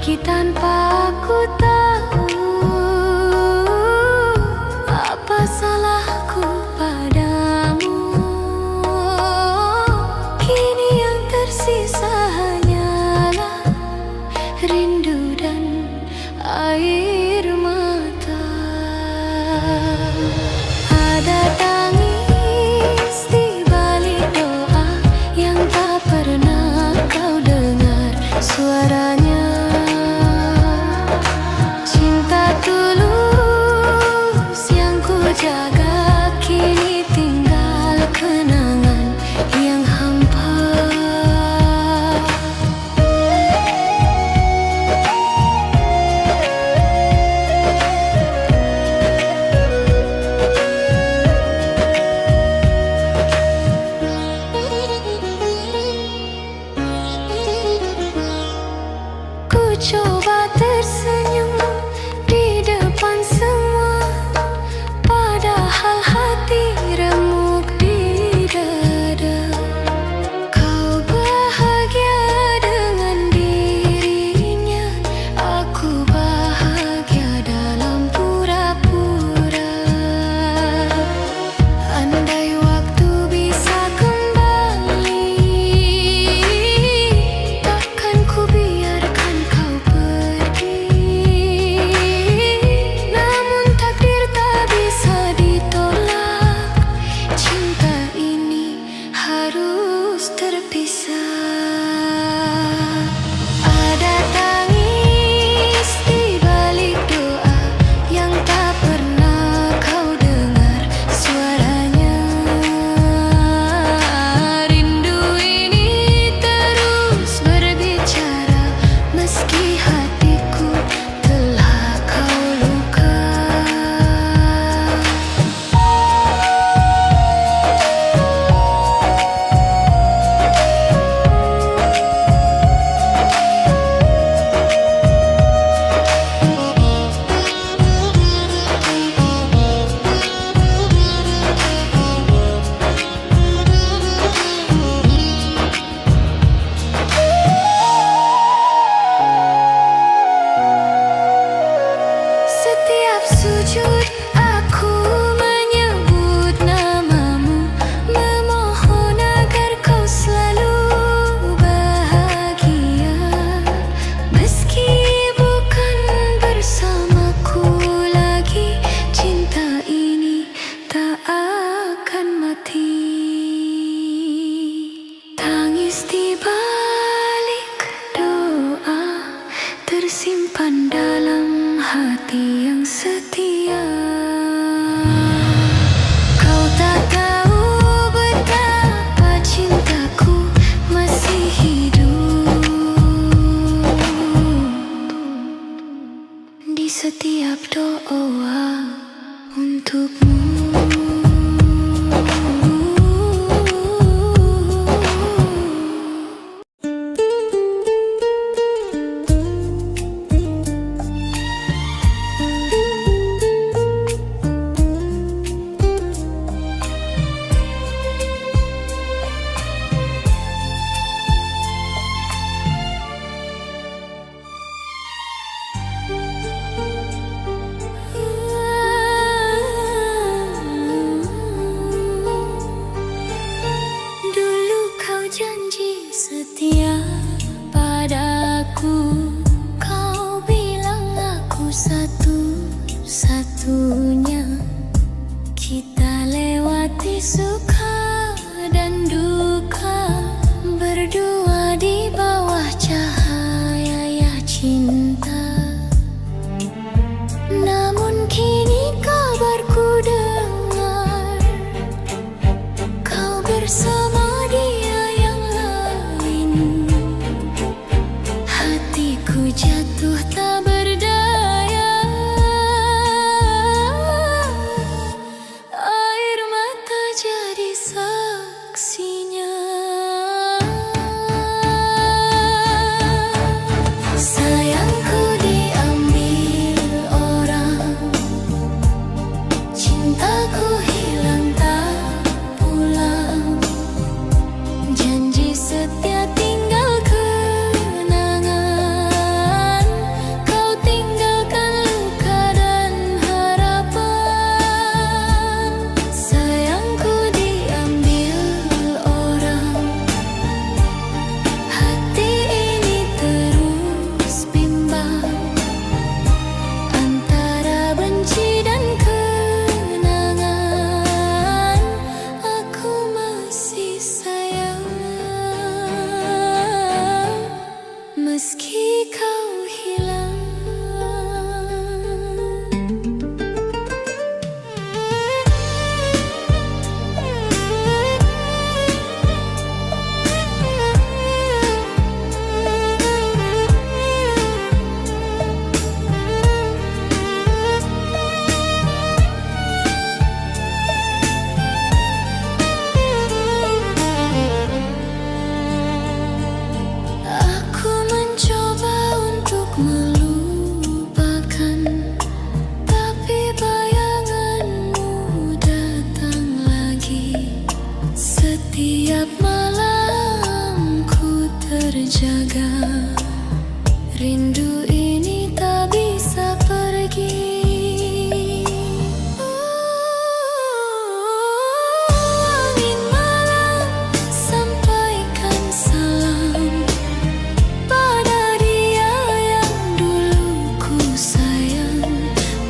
pergi tanpa ku tahu apa salahku padamu. Kini yang tersisa hanyalah rindu dan air mata. Ada tangis di balik doa yang tak pernah kau dengar suaranya. Cinta tulus yang ku jaga kini tinggal kenangan yang hampa. Ku coba tersenyum di depan semua, padahal hati remuk di dada. Kau bahagia dengan dirinya, aku bahagia dalam pura-pura. Andai waktu bisa kembali, takkan ku biarkan kau pergi. Namun takdir tak bisa ditolak, cinta ini harus terpisah. Ada tangis di balik doa yang tak pernah kau dengar suaranya. Rindu ini terus berbicara meski hatiku telah kau luka. Setiap sujud aku menyebut namamu, memohon agar kau selalu bahagia. Meski bukan bersamaku lagi, cinta ini tak akan mati. Tangis di balik doa tersimpan dalam hati yang setia. Kau tak tahu betapa cintaku masih hidup di setiap doa untukmu. Dulu kau janji setia padaku, kau bilang aku satu-satunya. Kita lewati suka dan duka, berdua di bawah cahaya cinta. Namun kini kabarku dengar kau bersama dia yang lain. Hatiku jatuh tak berdaya, air mata jadi saksinya. Sayangku diambil orang, cintaku hilang tak pulang. Janji setia tinggal kenangan. meski kau hilang. Aku mencoba untuk melupakan, tapi bayanganmu datang lagi. Setiap malam ku terjaga, rindu ini tak bisa pergi. Angin malam, sampaikan salam pada dia yang dulu ku sayang.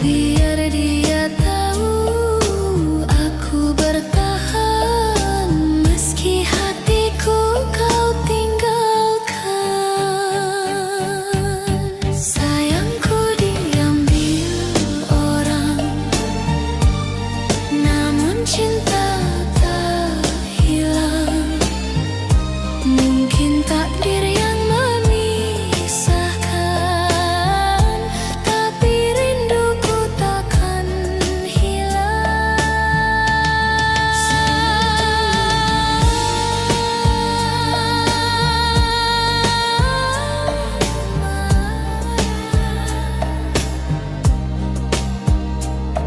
Biar dia tahu aku bertahan, meski hatiku kau tinggalkan. Sayangku diambil orang, namun cinta tak hilang. Mungkin takdir yang memisahkan, tapi rinduku takkan hilang.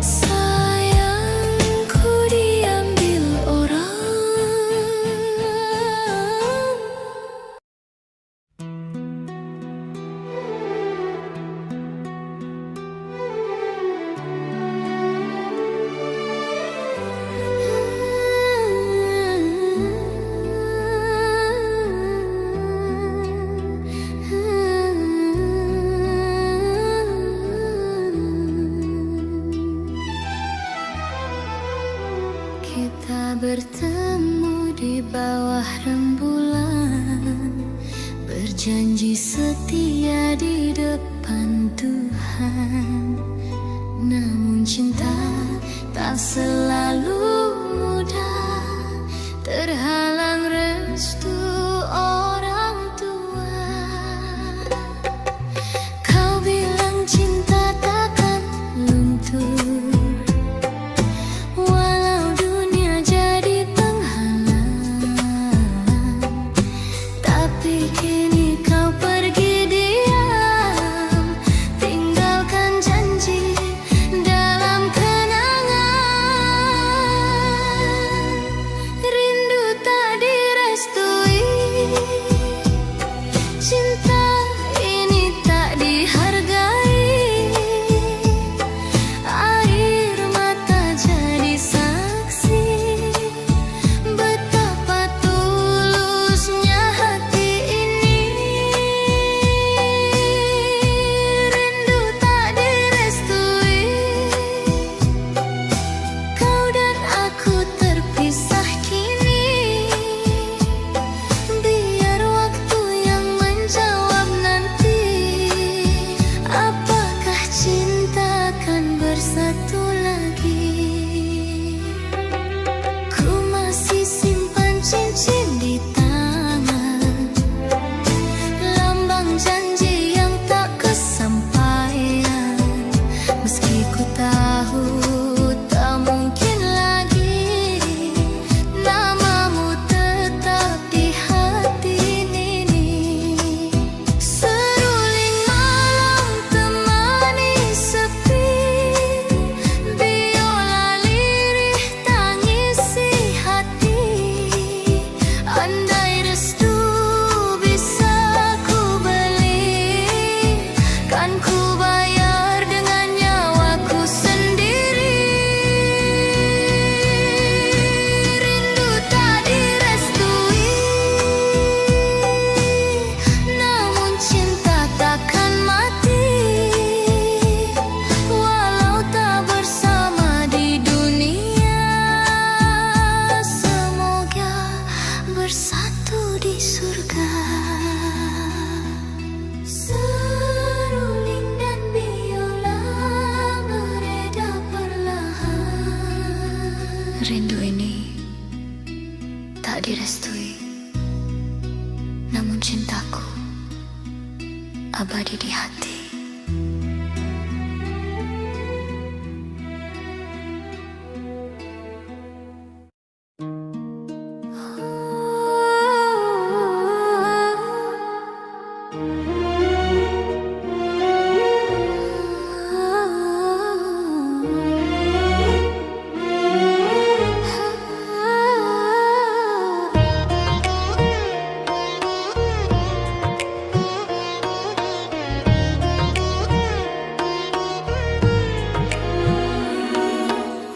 Sayangku diambil orang. Kita bertemu di bawah rembulan, berjanji setia di depan Tuhan. Namun cinta tak selalu mudah, terhalang restu orang tua. Kau bilang cinta takkan luntur, walau dunia jadi penghalang. Tapi kini kau pergi diam, tinggalkan janji dalam kenangan. Rindu tak direstui, di hati.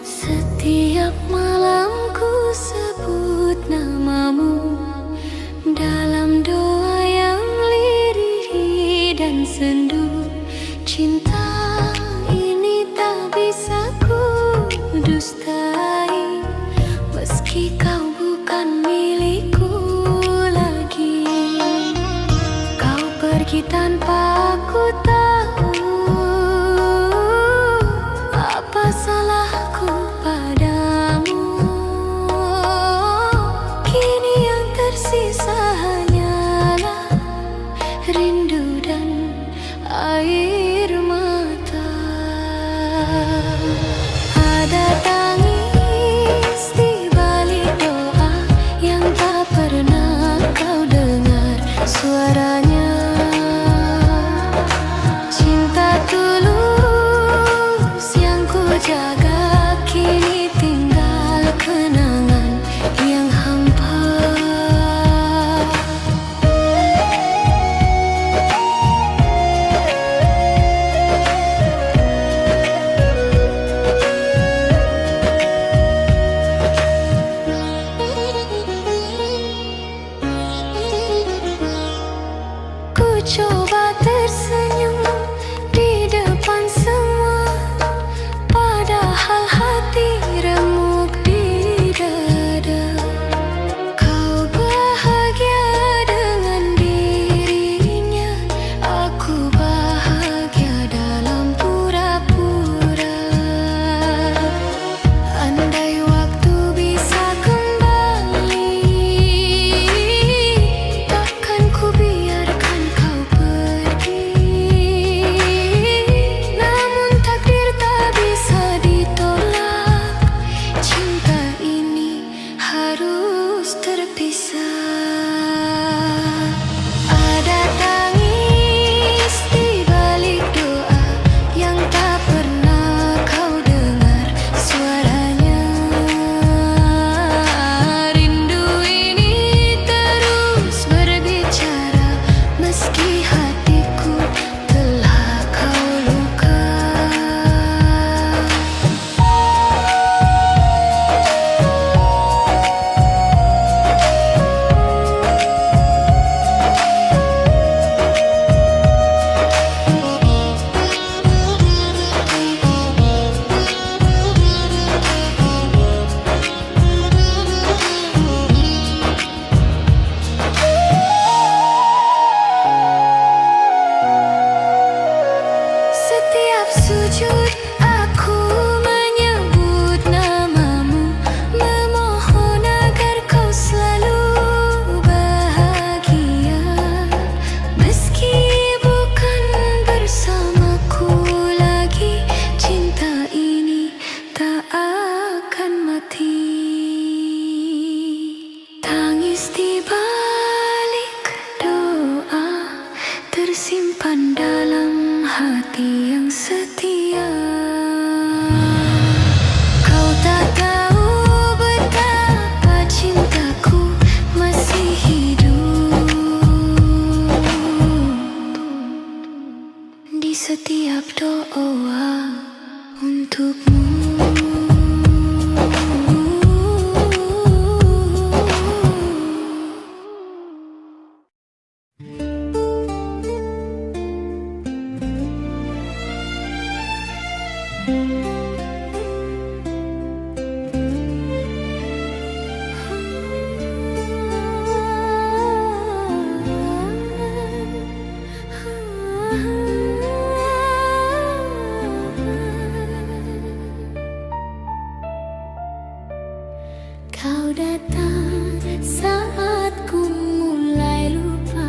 Setiap malam ku sebut namamu dalam doa yang lirih dan sendu. Cinta ini tak bisa ku dustai, meski kau bukan milikku lagi. Kau pergi tanpa aku tahu apa salahku padamu. Kini yang tersisa hanyalah rindu dan air mata. Ada tangis di balik doa yang tak pernah kau dengar suaranya. Cinta tulus yang ku jaga kini tinggal kenangan yang hampa. Ku coba tersenyum di depan semua, padahal hati remuk di dada. Kau bahagia dengan dirinya, aku bahagia dalam pura-pura. Andai waktu bisa kembali, takkan ku biarkan kau pergi. Namun takdir tak bisa ditolak, cinta ini harus terpisah. Ada tangis di balik doa yang tak pernah kau dengar suaranya. Rindu ini terus berbicara, meski hatiku telah kau luka. Setiap sujud aku menyebut namamu, memohon agar kau selalu bahagia. Meski bukan bersamaku lagi, cinta ini tak akan mati. Tangis di balik doa tersimpan dalam hati yang setia. Kau tak tahu betapa cintaku masih hidup di setiap doa untukmu. Kau datang saat ku mulai lupa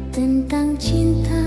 tentang cinta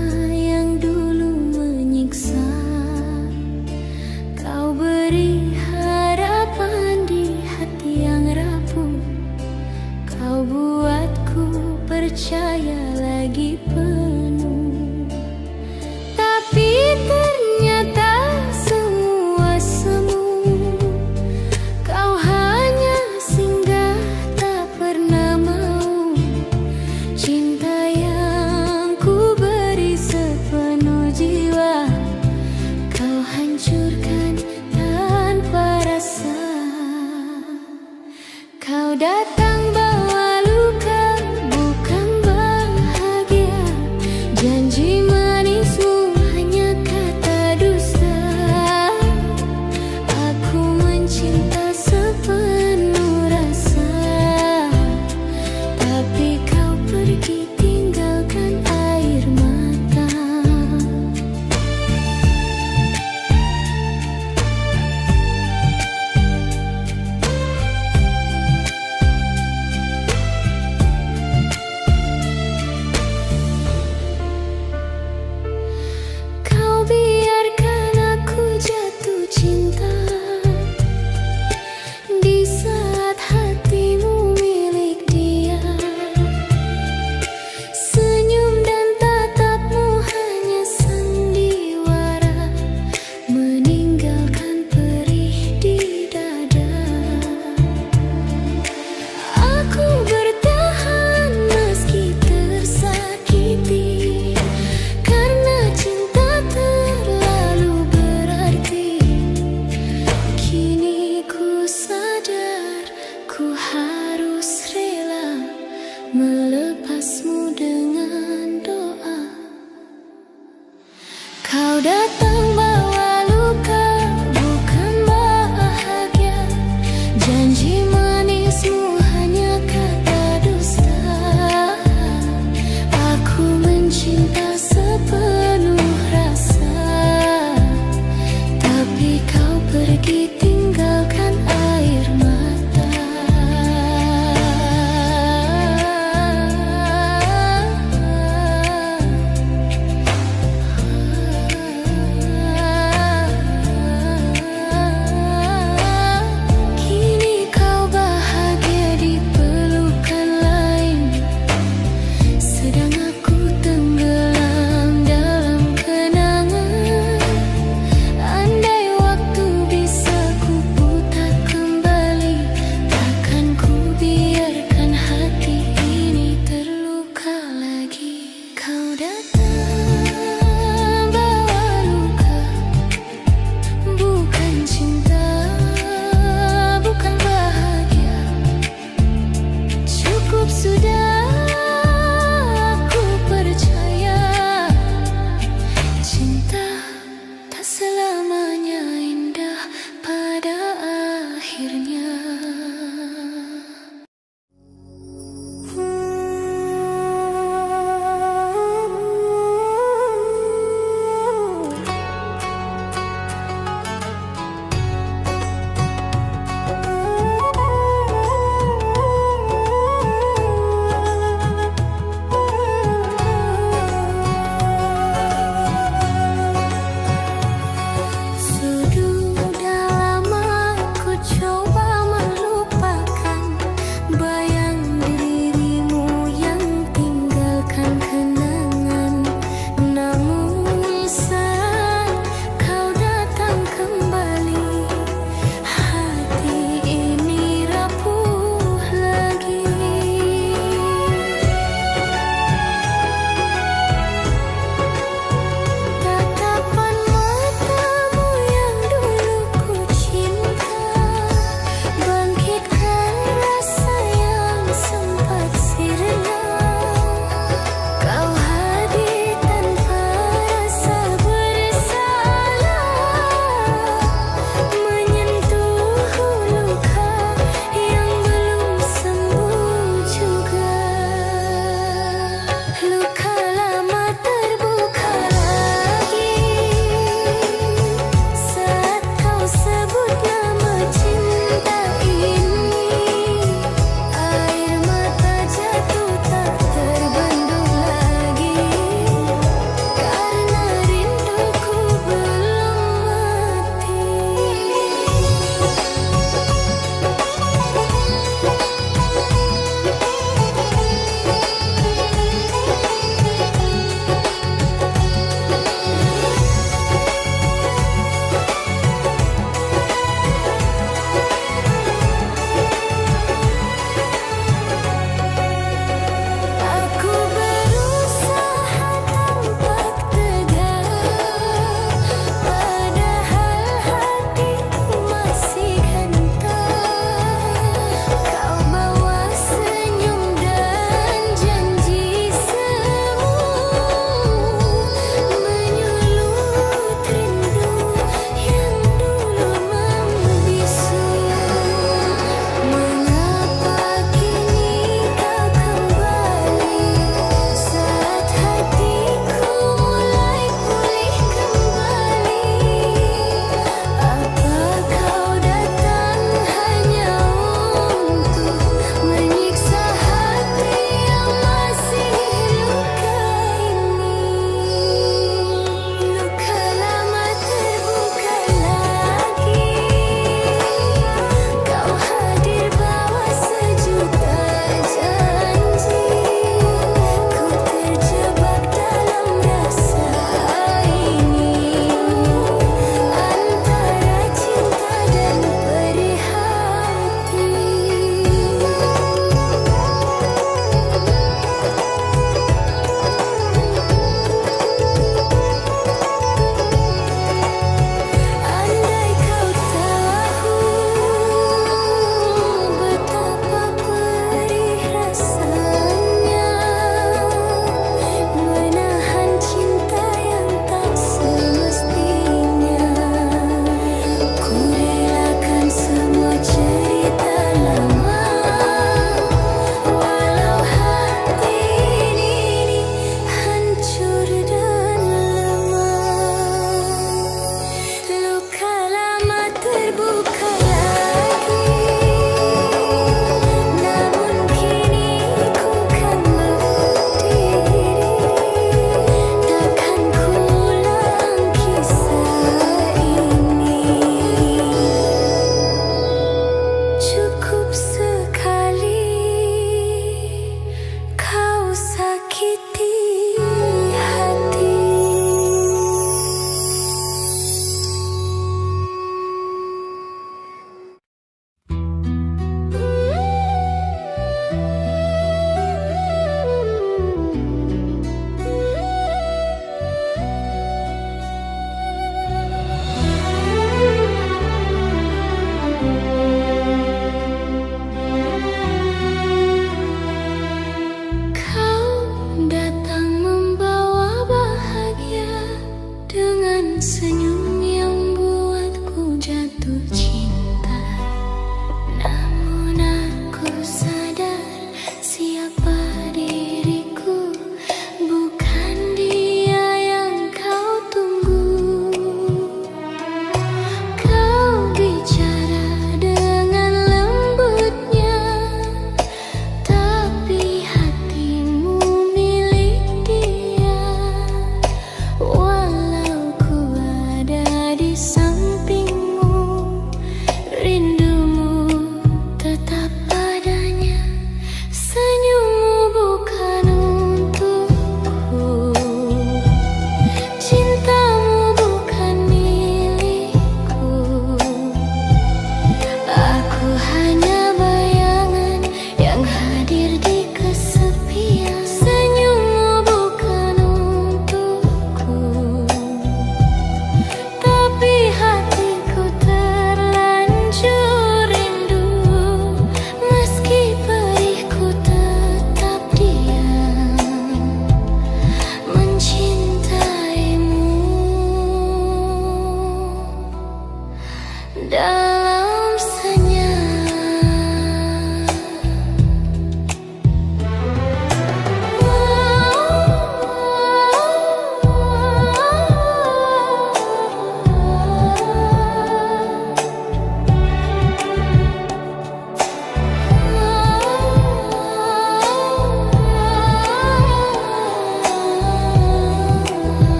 Kau datang bawa luka, bukan bahagia. Janji manismu hanya kata dusta. Aku mencinta sepenuh rasa, tapi kau pergi tinggalkan air mata.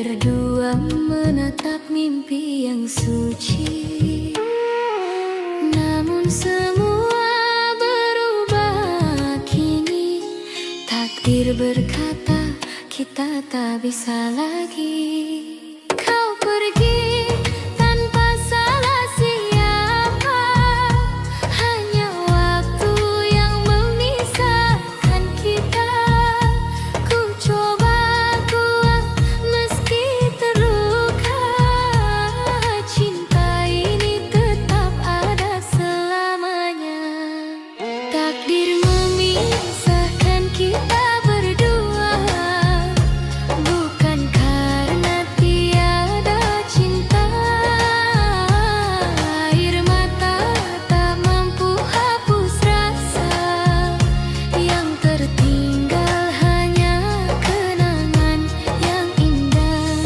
berdua menatap mimpi yang suci. Namun semua berubah kini. Takdir berkata kita tak bisa lagi. Kau pergi tanpa salah siapa, hanya waktu yang memisahkan kita. Ku coba kuat meski terluka, cinta ini tetap ada selamanya. Takdir memisahkan kita berdua, bukan karena tiada cinta. Air mata tak mampu hapus rasa, yang tertinggal hanya kenangan yang indah.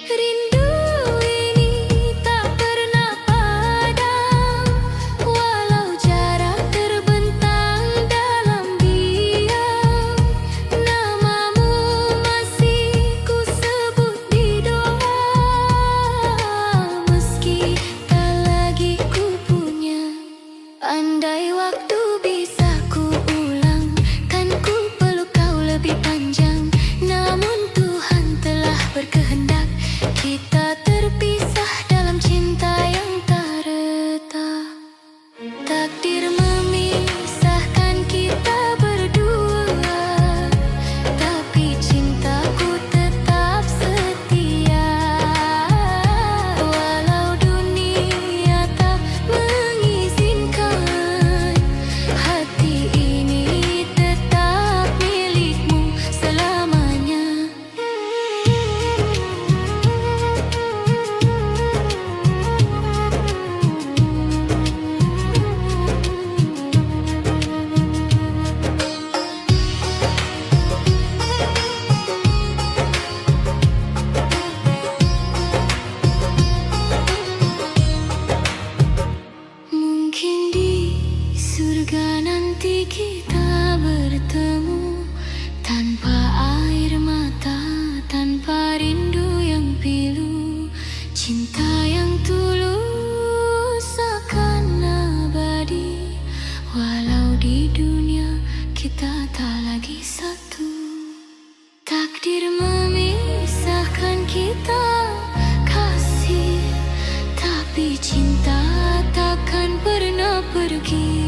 Rindu ini tak pernah padam, walau jarak terbentang dalam diam. Namamu masih ku sebut di doa, meski tak lagi ku punya. Andai waktu bisa ku ulang, kan ku peluk kau lebih panjang. Namun Tuhan telah berkehendak kita terpisah dalam cinta yang tak retak. Takdir memisahkan kita berdua, tapi cintaku tetap setia. Walau dunia tak mengizinkan, hati ini tetap milikmu selamanya. Mungkin di surga nanti kita bertemu, tanpa air mata, tanpa rindu yang pilu. Cinta yang tulus akan abadi, walau di dunia kita tak lagi satu. Takdir memisahkan kita kasih, tapi cinta takkan pernah pergi.